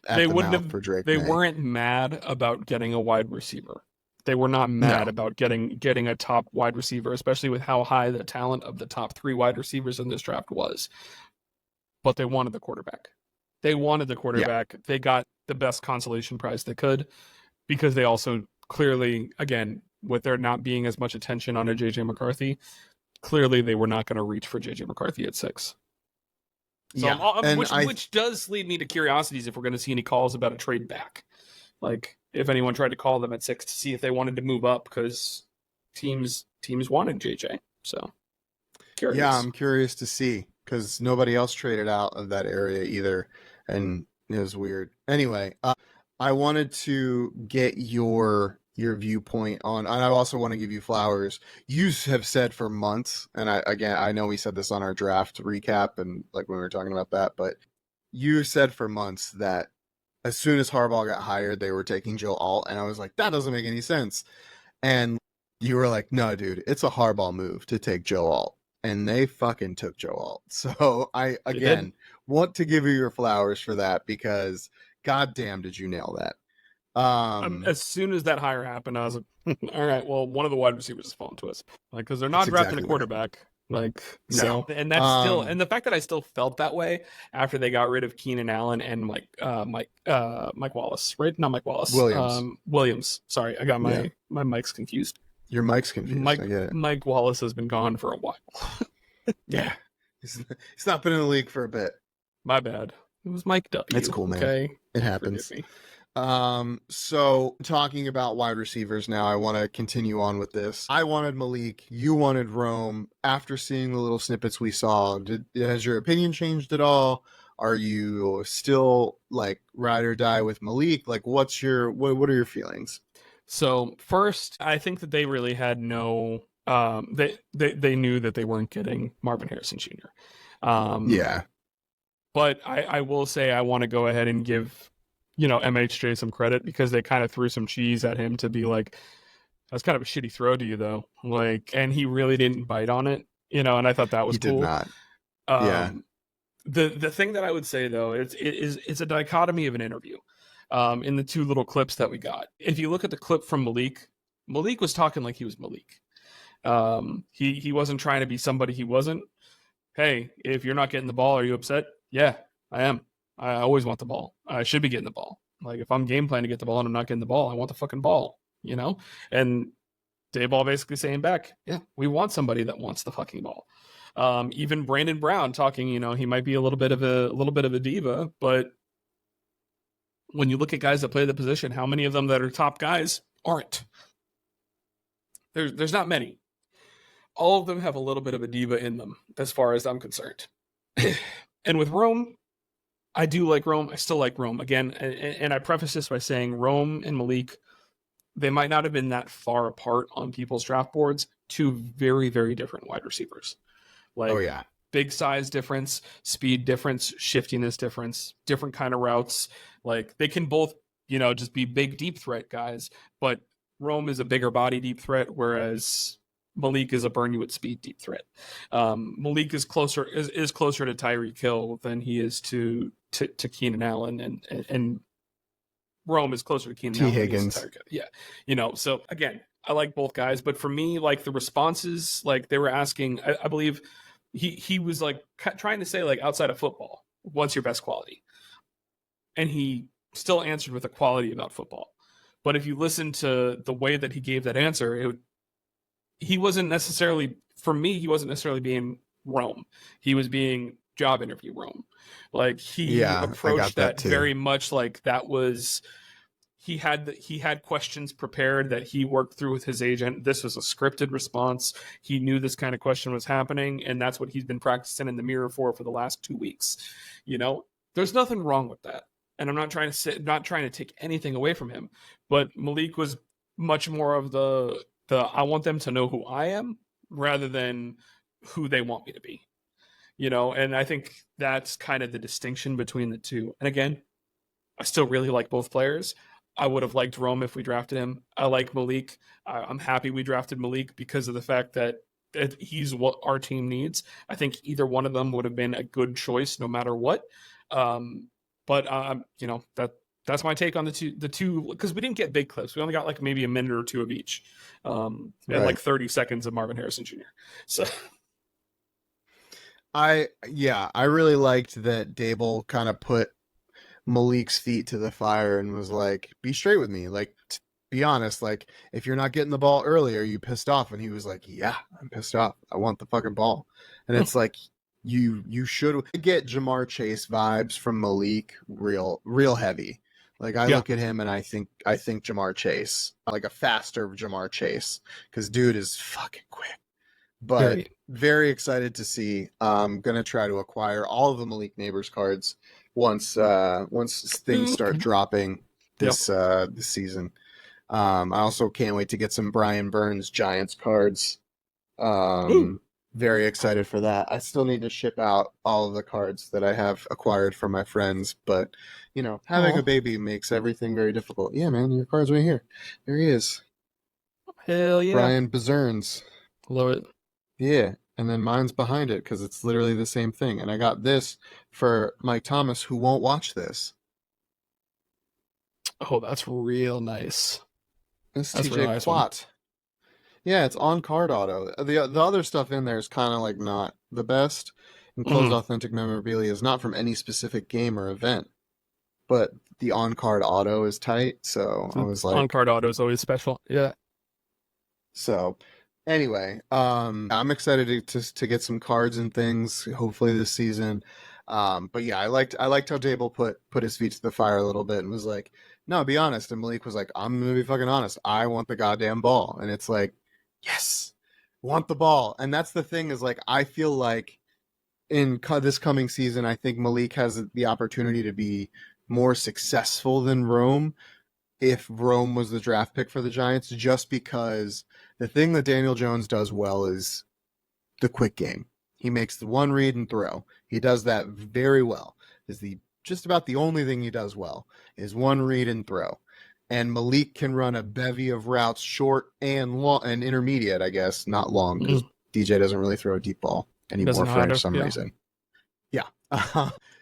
at the mouth for Drake They Maye. weren't mad about getting a wide receiver. They were not mad about getting a top wide receiver, especially with how high the talent of the top 3 wide receivers in this draft was. But they wanted the quarterback. They wanted the quarterback. Yeah. They got the best consolation prize they could because they also clearly, again, with there not being as much attention on a JJ McCarthy, clearly they were not going to reach for JJ McCarthy at 6. So yeah, which does lead me to curiosities if we're going to see any calls about a trade back. Like if anyone tried to call them at 6 to see if they wanted to move up because teams wanted JJ. So curious. Yeah, I'm curious to see because nobody else traded out of that area either, and it was weird. Anyway, I wanted to get your viewpoint on, and I also want to give you flowers. You have said for months, and I know we said this on our draft recap and like when we were talking about that, but you said for months that as soon as Harbaugh got hired, they were taking Joe Alt, and I was like, that doesn't make any sense. And you were like, no, dude, it's a Harbaugh move to take Joe Alt. And they fucking took Joe Alt. So I, again, want to give you your flowers for that because goddamn did you nail that. As soon as that hire happened, I was like, all right, well, one of the wide receivers has fallen to us. Like, because they're not drafting a quarterback. Like, so, and that's still, and the fact that I still felt that way after they got rid of Keenan Allen and Mike Wallace, right? Not Mike Wallace. Williams. Sorry, I got my mics confused. Your mic's confused. I get it. Mike Wallace has been gone for a while. Yeah. He's not been in the league for a bit. My bad. It was Mike W. It's cool, man. Okay. It happens. So talking about wide receivers now, I want to continue on with this. I wanted Malik. You wanted Rome. After seeing the little snippets we saw, has your opinion changed at all? Are you still like ride or die with Malik? Like, what are your feelings? So first, I think that they really had no. They knew that they weren't getting Marvin Harrison Jr. Yeah, but I will say I want to go ahead and give MHJ some credit because they kind of threw some cheese at him to be like, that's kind of a shitty throw to you though. Like, and he really didn't bite on it, and I thought that was cool. He did not. Yeah. The thing that I would say though, it's a dichotomy of an interview. In the 2 little clips that we got. If you look at the clip from Malik was talking like he was Malik. He wasn't trying to be somebody he wasn't. Hey, if you're not getting the ball, are you upset? Yeah, I am. I always want the ball. I should be getting the ball. Like if I'm game planning to get the ball and I'm not getting the ball, I want the fucking ball, And Dayball basically saying back, yeah, we want somebody that wants the fucking ball. Even Brandon Brown talking, he might be a little bit of a diva, but when you look at guys that play the position, how many of them that are top guys aren't? There's not many. All of them have a little bit of a diva in them, as far as I'm concerned. And with Rome, I do like Rome. I still like Rome. Again, and I preface this by saying Rome and Malik, they might not have been that far apart on people's draft boards. 2 very, very different wide receivers. Like, oh, yeah. Big size difference, speed difference, shiftiness difference, different kind of routes. Like they can both, just be big deep threat guys, but Rome is a bigger body deep threat, whereas Malik is a burn you at speed deep threat. Malik is closer to Tyreek Hill than he is to Keenan Allen, and Rome is closer to Keenan Allen. Higgins. Yeah. So again, I like both guys, but for me, like the responses, like they were asking, I believe he was like trying to say like outside of football, what's your best quality? And he still answered with a quality about football. But if you listen to the way that he gave that answer, he wasn't necessarily, for me, he wasn't necessarily being Rome. He was being job interview Rome. Like he Yeah, I got approached that that too. very much like that was he had questions prepared that he worked through with his agent. This was a scripted response. He knew this kind of question was happening, and that's what he's been practicing in the mirror for the last 2 weeks. You know, there's nothing wrong with that, and I'm not trying to take anything away from him. But Malik was much more of the I want them to know who I am rather than who they want me to be. You know, and I think that's kind of the distinction between the two. And again, I still really like both players. I would have liked Rome if we drafted him. I like Malik. I'm happy we drafted Malik because of the fact that he's what our team needs. I think either one of them would have been a good choice no matter what. But you know, that's my take on the two because we didn't get big clips. We only got like maybe a minute or two of each, and like 30 seconds of Marvin Harrison Jr. So I really liked that Dable kind of put Malik's feet to the fire and was like, be straight with me. Like, be honest. Like, if you're not getting the ball early, are you pissed off? And he was like, yeah, I'm pissed off. I want the fucking ball. And it's like, you should get Jamar Chase vibes from Malik real heavy. Like, I look at him and I think Jamar Chase, like a faster Jamar Chase, because dude is fucking quick. But very excited to see. I'm gonna try to acquire all of the Malik Neighbors cards once things start dropping this season. I also can't wait to get some Brian Burns Giants cards. Very excited for that. I still need to ship out all of the cards that I have acquired from my friends, but you know, having a baby makes everything very difficult. Yeah, man, your card's right here. There he is. Hell yeah, Brian Bezerns. love it. Yeah, and then mine's behind it because it's literally the same thing. And I got this for Mike Thomas, who won't watch this. Oh, that's real nice. This That's TJ real nice Plott. Yeah, it's on card auto. The other stuff in there is kind of like not the best. Enclosed authentic memorabilia is not from any specific game or event, but the on card auto is tight. So I was like, on card auto is always special. Yeah. So anyway, I'm excited to get some cards and things hopefully this season. But yeah, I liked how Dable put his feet to the fire a little bit and was like, no, be honest. And Malik was like, I'm gonna be fucking honest. I want the goddamn ball. And it's like, yes, want the ball. And that's the thing is like, I feel like in this coming season, I think Malik has the opportunity to be more successful than Rome if Rome was the draft pick for the Giants, just because the thing that Daniel Jones does well is the quick game. He makes the one read and throw. He does that very well. Is just about the only thing he does well is one read and throw. And Malik can run a bevy of routes, short and long and intermediate, I guess, not long, because DJ doesn't really throw a deep ball anymore for some reason. Yeah.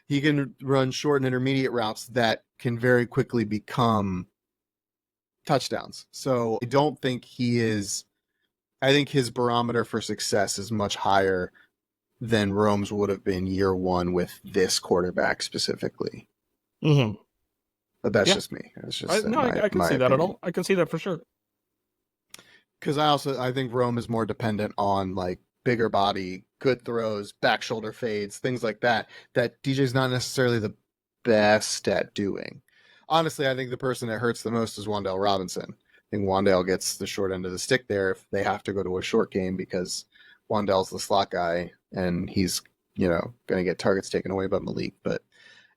He can run short and intermediate routes that can very quickly become touchdowns. So I don't think I think his barometer for success is much higher than Rome's would have been year one with this quarterback specifically. But that's just me. It's just I can see that at all. I can see that for sure. Because I think Rome is more dependent on like bigger body, good throws, back shoulder fades, things like that DJ's not necessarily the best at doing. Honestly, I think the person that hurts the most is Wan'Dale Robinson. I think Wan'Dale gets the short end of the stick there if they have to go to a short game because Wan'Dale's the slot guy and he's, going to get targets taken away by Malik. But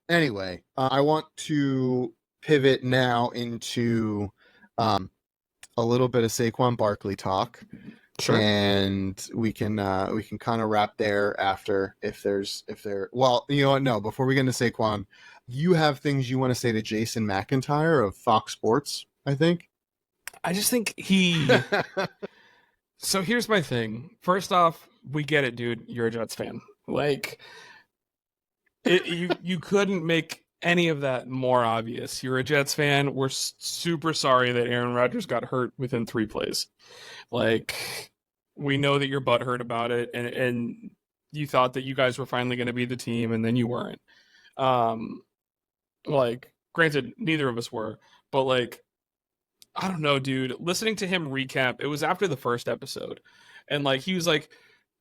anyway, I want to pivot now into a little bit of Saquon Barkley talk. Sure. And we can kind of wrap there after before we get into Saquon, you have things you want to say to Jason McIntyre of Fox Sports, I think. I just think so here's my thing. First off, we get it, dude. You're a Jets fan. Like you couldn't make any of that more obvious. You're a Jets fan. We're super sorry that Aaron Rodgers got hurt within 3 plays. Like, we know that you're butthurt about it, and you thought that you guys were finally going to be the team, and then you weren't. Like, granted, neither of us were, but like, I don't know, dude. Listening to him recap, it was after the first episode, and like he was like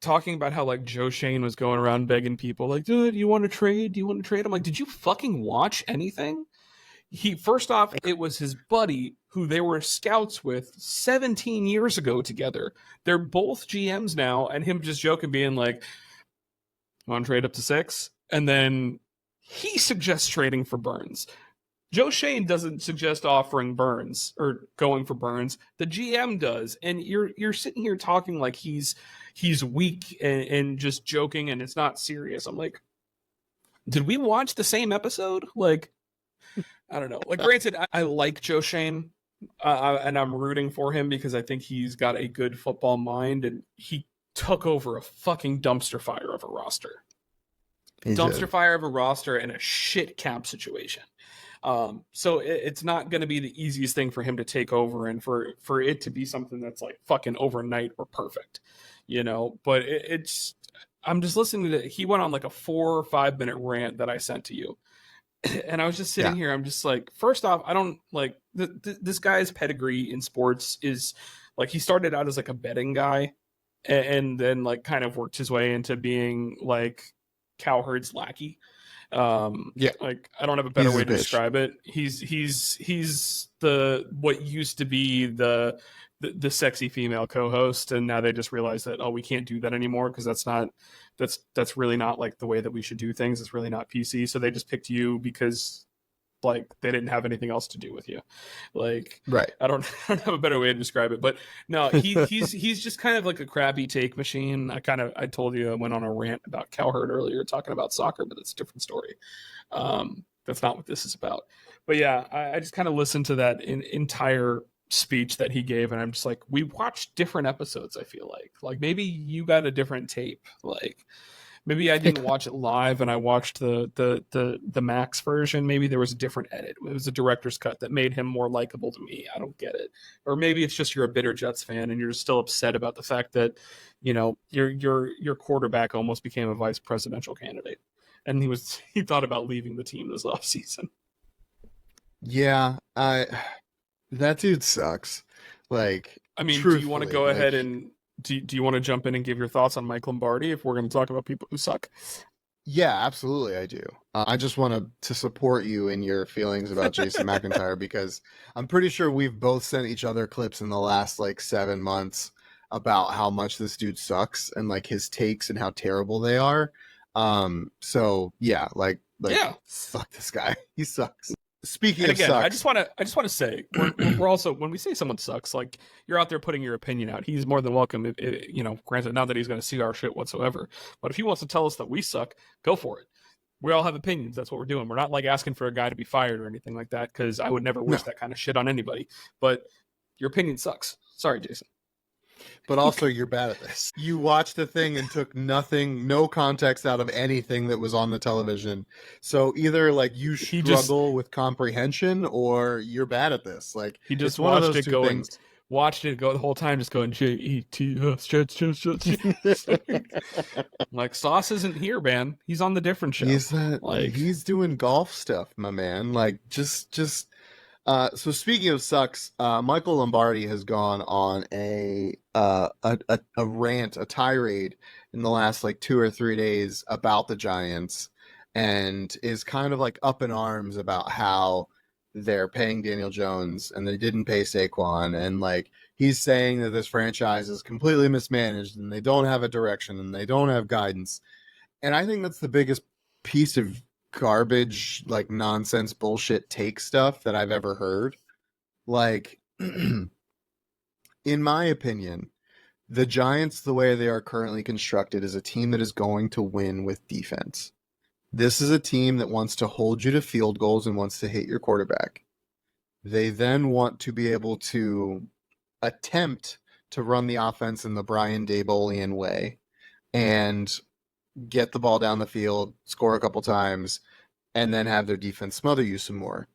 talking about how like Joe Shane was going around begging people like, dude, you want to trade? Do you want to trade? I'm like, did you fucking watch anything? He first off, it was his buddy who they were scouts with 17 years ago together. They're both GMs now, and him just joking, being like, want to trade up to 6? And then he suggests trading for Burns. Joe Shane doesn't suggest offering Burns or going for Burns. The GM does, and you're sitting here talking like he's weak and just joking, and it's not serious. I'm like, did we watch the same episode? Like, I don't know. Like, granted, I like Joe Shane, and I'm rooting for him because I think he's got a good football mind, and he took over a fucking dumpster fire of a roster. Dumpster fire of a roster and a shit cap situation. So it's not going to be the easiest thing for him to take over and for it to be something that's like fucking overnight or perfect, you know. But it's I'm just listening to he went on like a 4 or 5 minute rant that I sent to you, and I was just sitting here. I'm just like, first off, I don't like this guy's pedigree in sports is like he started out as like a betting guy, and then like kind of worked his way into being like Cowherd's lackey. Like I don't have a better way to describe it. He's the what used to be the sexy female co-host, and now they just realized that, oh, we can't do that anymore because that's really not like the way that we should do things. It's really not PC. So they just picked you because like they didn't have anything else to do with you. Like, right. I don't have a better way to describe it, but no, he's just kind of like a crappy take machine. I told you I went on a rant about Cowherd earlier talking about soccer, but it's a different story. That's not what this is about. But yeah, I just kind of listened to that entire speech that he gave, and I'm just like, we watched different episodes. I feel like maybe you got a different tape. Like, maybe I didn't watch it live and I watched the Max version. Maybe there was a different edit. It was a director's cut that made him more likable to me. I don't get it. Or maybe it's just you're a bitter Jets fan and you're still upset about the fact that, you know, your quarterback almost became a vice presidential candidate. And he thought about leaving the team this offseason. Yeah, that dude sucks. Like, I mean, do you want to go ahead and do you want to jump in and give your thoughts on Mike Lombardi if we're going to talk about people who suck? Yeah, absolutely, I do. I just want to support you in your feelings about Jason McIntyre because I'm pretty sure we've both sent each other clips in the last like 7 months about how much this dude sucks and like his takes and how terrible they are. So yeah, like fuck this guy. He sucks. Speaking of sucks, I just want to say we're also, when we say someone sucks, like you're out there putting your opinion out. He's more than welcome. You know, granted, not that he's going to see our shit whatsoever, but if he wants to tell us that we suck, go for it. We all have opinions. That's what we're doing. We're not like asking for a guy to be fired or anything like that because I would never wish that kind of shit on anybody. But your opinion sucks. Sorry, Jason. But also, you're bad at this. You watched the thing and took no context out of anything that was on the television. So either like you struggle with comprehension, or you're bad at this. Like he just watched it go the whole time, just going Jets. Like Sauce isn't here, man. He's on the different show. He's doing golf stuff, my man. Like just. So speaking of sucks, Michael Lombardi has gone on a rant, a tirade in the last like 2 or 3 days about the Giants, and is kind of like up in arms about how they're paying Daniel Jones and they didn't pay Saquon, and like he's saying that this franchise is completely mismanaged and they don't have a direction and they don't have guidance. And I think that's the biggest piece of garbage, like nonsense bullshit take stuff that I've ever heard. Like, in my opinion, the Giants, the way they are currently constructed, is a team that is going to win with defense. This is a team that wants to hold you to field goals and wants to hit your quarterback. They then want to be able to attempt to run the offense in the Brian Daboll-ian way and get the ball down the field, score a couple times, and then have their defense smother you some more.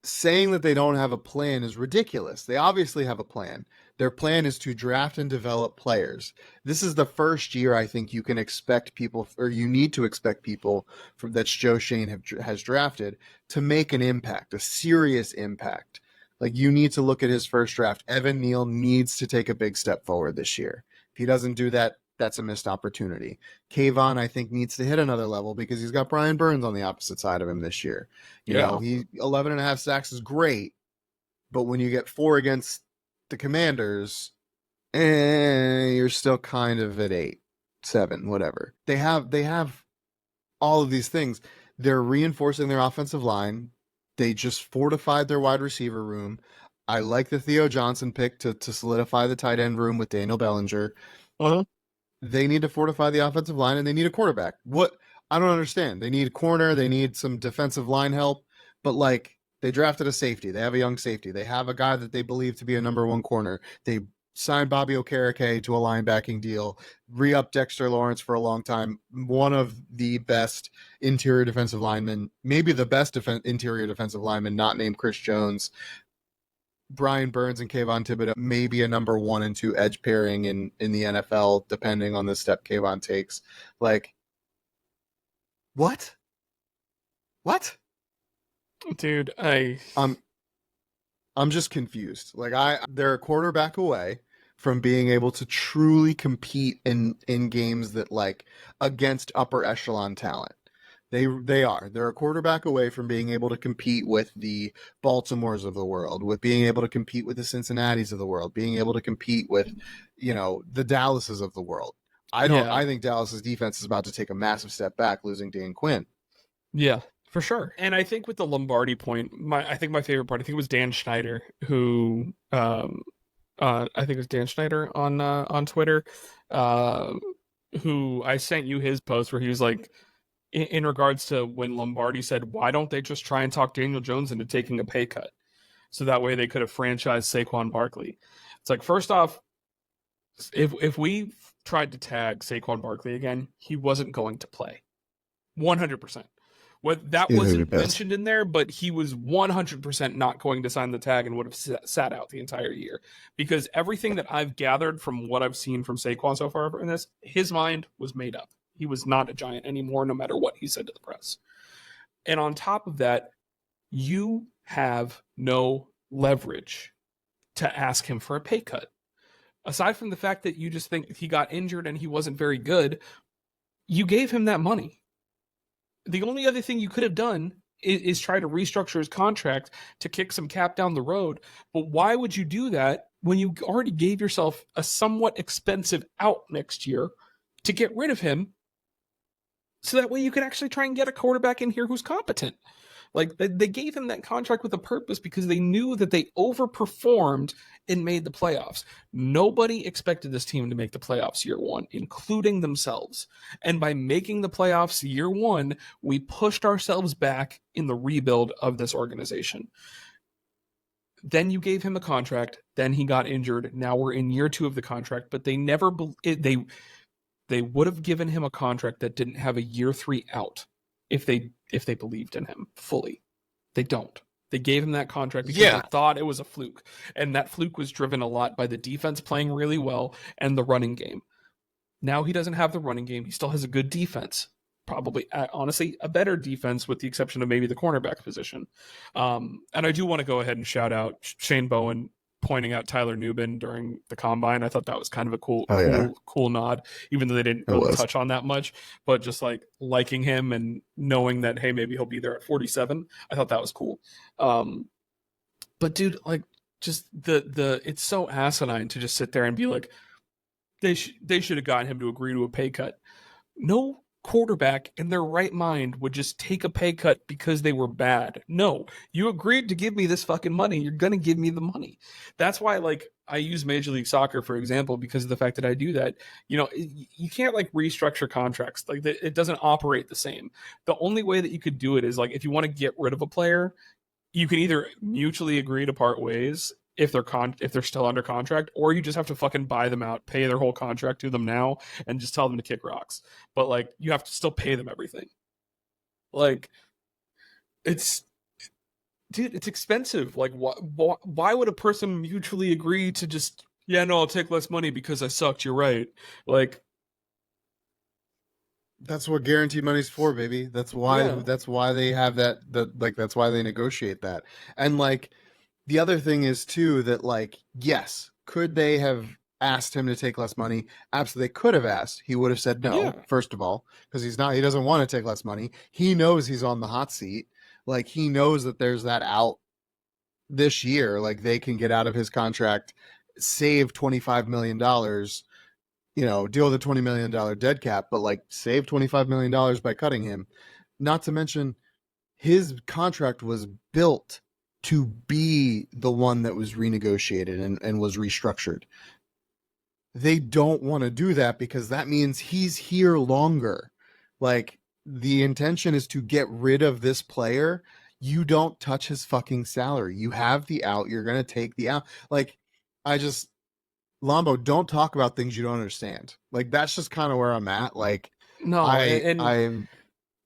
Saying that they don't have a plan is ridiculous. They obviously have a plan. Their plan is to draft and develop players. This is the first year I think you can expect people, or you need to expect people from that Joe Shane has drafted to make an impact, a serious impact. Like, you need to look at his first draft. Evan Neal needs to take a big step forward this year. If he doesn't do that, that's a missed opportunity. Kayvon, I think, needs to hit another level because he's got Brian Burns on the opposite side of him this year. You know, he 11 and a half sacks is great, but when you get 4 against the Commanders, you're still kind of at 8, 7, whatever. They have all of these things. They're reinforcing their offensive line. They just fortified their wide receiver room. I like the Theo Johnson pick to solidify the tight end room with Daniel Bellinger. Uh-huh. They need to fortify the offensive line, and they need a quarterback. What? I don't understand. They need a corner. They need some defensive line help. But, like, they drafted a safety. They have a young safety. They have a guy that they believe to be a number 1 corner. They signed Bobby Okereke to a linebacking deal, re-upped Dexter Lawrence for a long time. One of the best interior defensive linemen, maybe the best interior defensive lineman, not named Chris Jones. Brian Burns and Kayvon Thibodeau, maybe a number 1 and 2 edge pairing in the NFL, depending on the step Kayvon takes. Like, what? Dude, I'm just confused. Like, they're a quarterback away from being able to truly compete in games that, like, against upper echelon talent. They're a quarterback away from being able to compete with the Baltimores of the world, with being able to compete with the Cincinnatis of the world, being able to compete with, you know, the Dallases of the world. I think Dallas's defense is about to take a massive step back, losing Dan Quinn. Yeah, for sure. And I think with the Lombardi point, I think my favorite part, I think it was Dan Schneider who I think it was Dan Schneider on Twitter, who I sent you his post where he was like, in regards to when Lombardi said, why don't they just try and talk Daniel Jones into taking a pay cut? So that way they could have franchised Saquon Barkley. It's like, first off, if we tried to tag Saquon Barkley again, he wasn't going to play. 100%. That wasn't mentioned in there, but he was 100% not going to sign the tag and would have sat out the entire year. Because everything that I've gathered from what I've seen from Saquon so far in this, his mind was made up. He was not a Giant anymore, no matter what he said to the press. And on top of that, you have no leverage to ask him for a pay cut. Aside from the fact that you just think he got injured and he wasn't very good, you gave him that money. The only other thing you could have done is try to restructure his contract to kick some cap down the road. But why would you do that when you already gave yourself a somewhat expensive out next year to get rid of him? So that way you can actually try and get a quarterback in here who's competent. Like, they gave him that contract with a purpose because they knew that they overperformed and made the playoffs. Nobody expected this team to make the playoffs year 1, including themselves. And by making the playoffs year 1, we pushed ourselves back in the rebuild of this organization. Then you gave him a contract. Then he got injured. Now we're in year 2 of the contract, but they never they would have given him a contract that didn't have a year 3 out if they believed in him fully. They don't. They gave him that contract because they thought it was a fluke. And that fluke was driven a lot by the defense playing really well and the running game. Now he doesn't have the running game. He still has a good defense. Probably, honestly, a better defense with the exception of maybe the cornerback position. And I do want to go ahead and shout out Shane Bowen pointing out Tyler Nubin during the combine. I thought that was kind of a cool nod, even though they didn't really touch on that much, but just like liking him and knowing that, hey, maybe he'll be there at 47. I thought that was cool. But dude, like, just the it's so asinine to just sit there and be like, they should have gotten him to agree to a pay cut. No quarterback in their right mind would just take a pay cut because they were bad. No, you agreed to give me this fucking money. You're going to give me the money. That's why, like, I use Major League Soccer, for example, because of the fact that I do that. You know, you can't, like, restructure contracts. Like, it doesn't operate the same. The only way that you could do it is, like, if you want to get rid of a player, you can either mutually agree to part ways if they're still under contract, or you just have to fucking buy them out, pay their whole contract to them now, and just tell them to kick rocks. But, like, you have to still pay them everything. Like, it's dude, it's expensive. Like, why would a person mutually agree to just, yeah, no, I'll take less money because I sucked. You're right. Like, That's what guaranteed money's for, baby. That's why. yeah, That's why they have that. That's why they negotiate that. And like the other thing is too that like yes, could they have asked him to take less money? Absolutely, they could have asked. He would have said no. yeah, First of all, because he's not. He doesn't want to take less money. He knows he's on the hot seat. Like he knows that there's that out this year. Like they can get out of his contract, save $25 million, deal with a $20 million dead cap, but like save $25 million by cutting him. Not to mention, his contract was built to be the one that was renegotiated and was restructured. They don't want to do that because that means he's here longer. Like the intention is to get rid of this player. You don't touch his fucking salary. You have the out. You're going to take the out. Like, I just, Lombo, don't talk about things you don't understand. Like that's just kind of where I'm at. Like no, I'm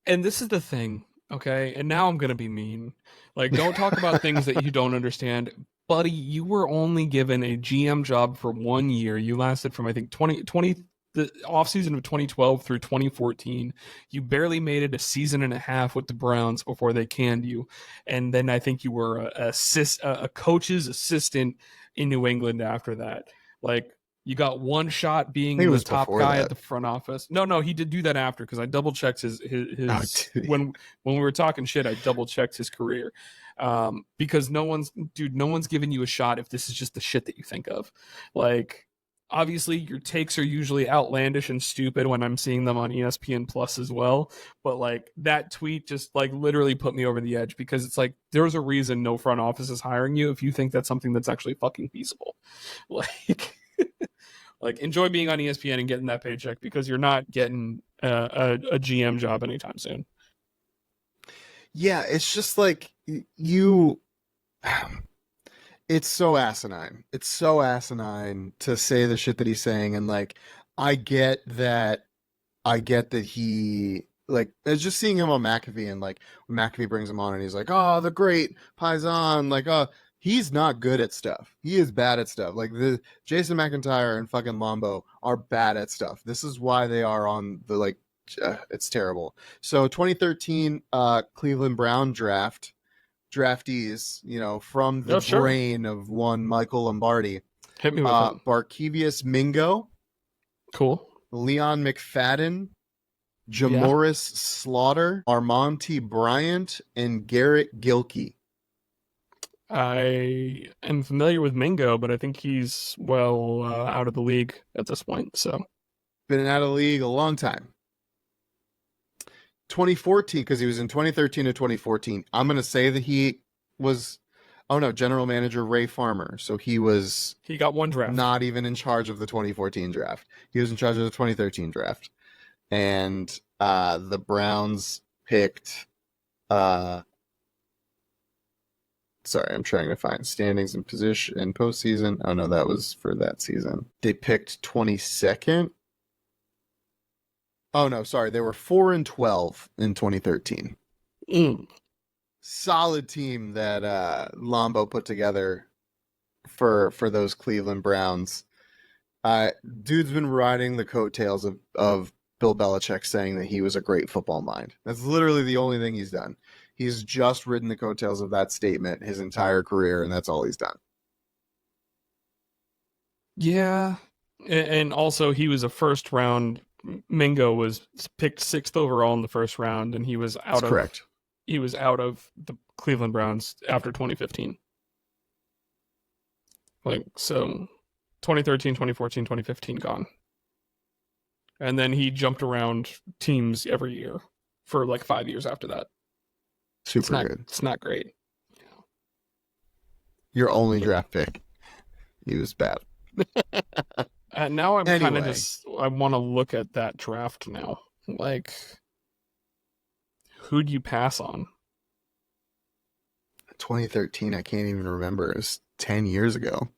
and this is the thing, okay? And now I'm gonna be mean. Like, don't talk about things that you don't understand. Buddy, you were only given a GM job for 1 year. You lasted from I think 2020, the offseason of 2012 through 2014. You barely made it a season and a half with the Browns before they canned you. And then I think you were a coach's assistant in New England after that. Like, you got one shot being the top guy at the front office. No, he did do that after because I double checked his when we were talking shit. I double checked his career because no one's giving you a shot if this is just the shit that you think of. Like, obviously, your takes are usually outlandish and stupid when I'm seeing them on ESPN Plus as well. But like that tweet just like literally put me over the edge because it's like there's a reason no front office is hiring you if you think that's something that's actually fucking feasible. Like. Like, enjoy being on ESPN and getting that paycheck because you're not getting a GM job anytime soon. Yeah, it's just like you. It's so asinine. It's so asinine to say the shit that he's saying, and like, I get that. I get that he like. It's just seeing him on McAfee, and like when McAfee brings him on, and he's like, "Oh, the great Paisan," like, he's not good at stuff. He is bad at stuff. Like the Jason McIntyre and fucking Lombo are bad at stuff. This is why they are on the like. It's terrible. So 2013 Cleveland Brown draftees, from the brain of one Michael Lombardi. Hit me with it. Barkevius Mingo. Cool. Leon McFadden. Jamoris Slaughter. Armonte Bryant. And Garrett Gilkey. I am familiar with Mingo, but I think he's out of the league at this point. So been out of the league a long time. 2014, because he was in 2013 to 2014. I'm going to say that he was, general manager Ray Farmer. So he got one draft. Not even in charge of the 2014 draft. He was in charge of the 2013 draft. And the Browns picked, sorry, I'm trying to find standings and position and postseason. Oh no, that was for that season. They picked 22nd. Oh no, sorry. They were 4-12 in 2013. Solid team that Lombo put together for those Cleveland Browns. Dude's been riding the coattails of Bill Belichick saying that he was a great football mind. That's literally the only thing he's done. He's just ridden the coattails of that statement his entire career, and that's all he's done. Yeah, and also he was a first round. Mingo was picked 6th overall in the first round, and he was out correct. He was out of the Cleveland Browns after 2015. Like, so 2013, 2014, 2015 gone. And then he jumped around teams every year for like 5 years after that. Super good. It's not great. Your only draft pick. He was bad. Now I'm kind of I want to look at that draft now. Like, who'd you pass on? 2013, I can't even remember. It was 10 years ago.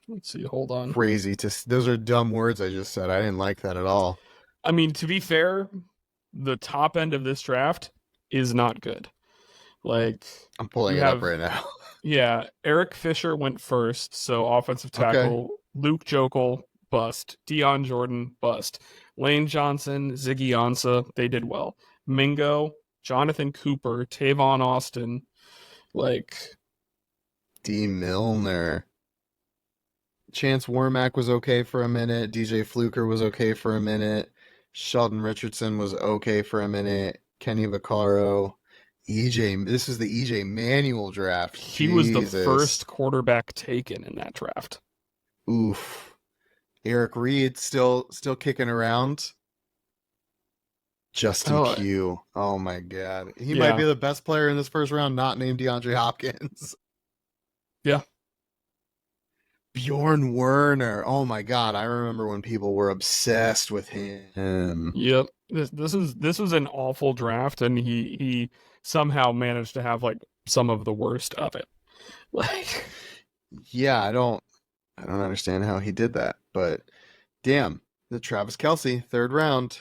Let's see, hold on. Crazy. Those are dumb words I just said. I didn't like that at all. I mean, to be fair, the top end of this draft, is not good. Like, I'm pulling you it up have, right now. yeah, Eric Fisher went first, so offensive Okay. tackle. Luke Jokel, bust. Deion Jordan, bust. Lane Johnson, Ziggy Ansah, they did well. Mingo, Jonathan Cooper, Tavon Austin, like, D. Milner. Chance Warmack was okay for a minute. DJ Fluker was okay for a minute. Sheldon Richardson was okay for a minute. Kenny Vaccaro. EJ, this is the EJ Manuel draft. he was the Jesus. first quarterback taken in that draft. Oof. Eric Reed still kicking around. Justin Pugh. Oh my God. He might be the best player in this first round, not named DeAndre Hopkins. Yeah. Bjorn Werner. Oh my God. I remember when people were obsessed with him. Yep. This was an awful draft, and he somehow managed to have like some of the worst of it. Like, yeah, I don't understand how he did that, but damn, the Travis Kelce third round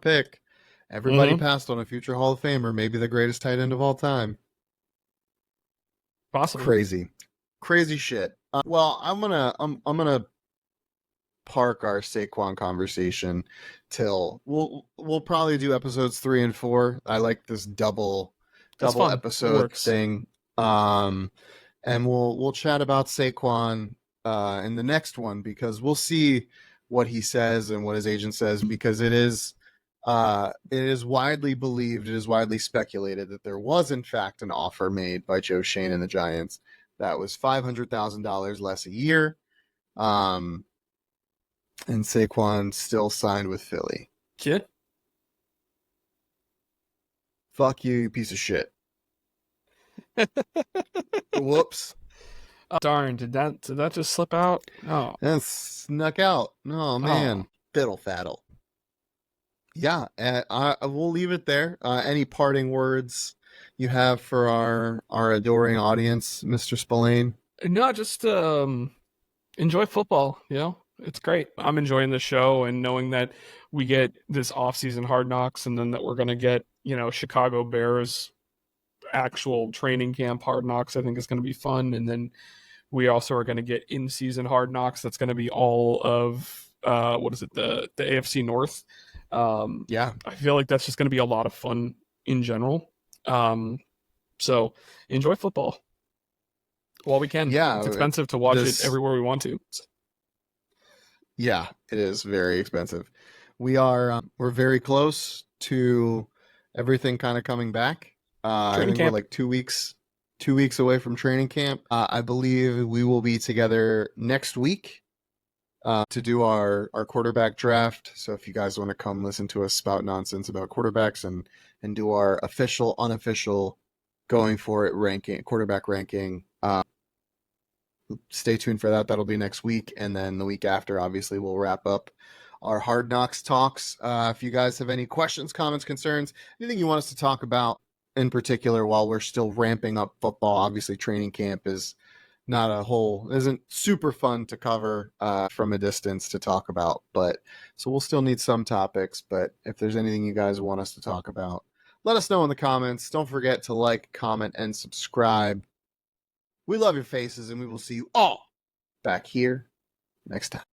pick. Everybody passed on a future Hall of Famer, maybe the greatest tight end of all time. Possibly. Crazy shit. Well, I'm gonna park our Saquon conversation till we'll probably do episodes 3 and 4. I like this double episode thing. And we'll chat about Saquon in the next one, because we'll see what he says and what his agent says, because it is widely believed, it is widely speculated that there was in fact an offer made by Joe Schoen and the Giants that was $500,000 less a year. And Saquon still signed with Philly. Kid? Fuck you, you piece of shit. Whoops. Oh, darn, did that just slip out? Oh. That snuck out. Oh, man. Fiddle faddle. Yeah, we'll leave it there. Any parting words you have for our adoring audience, Mr. Spillane? No, just enjoy football, you know? It's great. I'm enjoying the show, and knowing that we get this off-season Hard Knocks, and then that we're going to get, Chicago Bears actual training camp Hard Knocks, I think is going to be fun. And then we also are going to get in-season Hard Knocks. That's going to be all of the AFC North. Yeah, I feel like that's just going to be a lot of fun in general. So enjoy football while we can. Yeah, it's expensive to watch it everywhere we want to. Yeah, it is very expensive. We're very close to everything kind of coming back. I think we're like 2 weeks away from training camp. I believe we will be together next week to do our quarterback draft. So if you guys want to come listen to us spout nonsense about quarterbacks and do our official, unofficial, going for it quarterback ranking, stay tuned for that. That'll be next week. And then the week after, obviously, we'll wrap up our Hard Knocks talks. If you guys have any questions, comments, concerns, anything you want us to talk about in particular while we're still ramping up football, obviously training camp isn't super fun to cover from a distance to talk about, but so we'll still need some topics. But if there's anything you guys want us to talk about, let us know in the comments. Don't forget to like, comment, and subscribe. We love your faces, and we will see you all back here next time.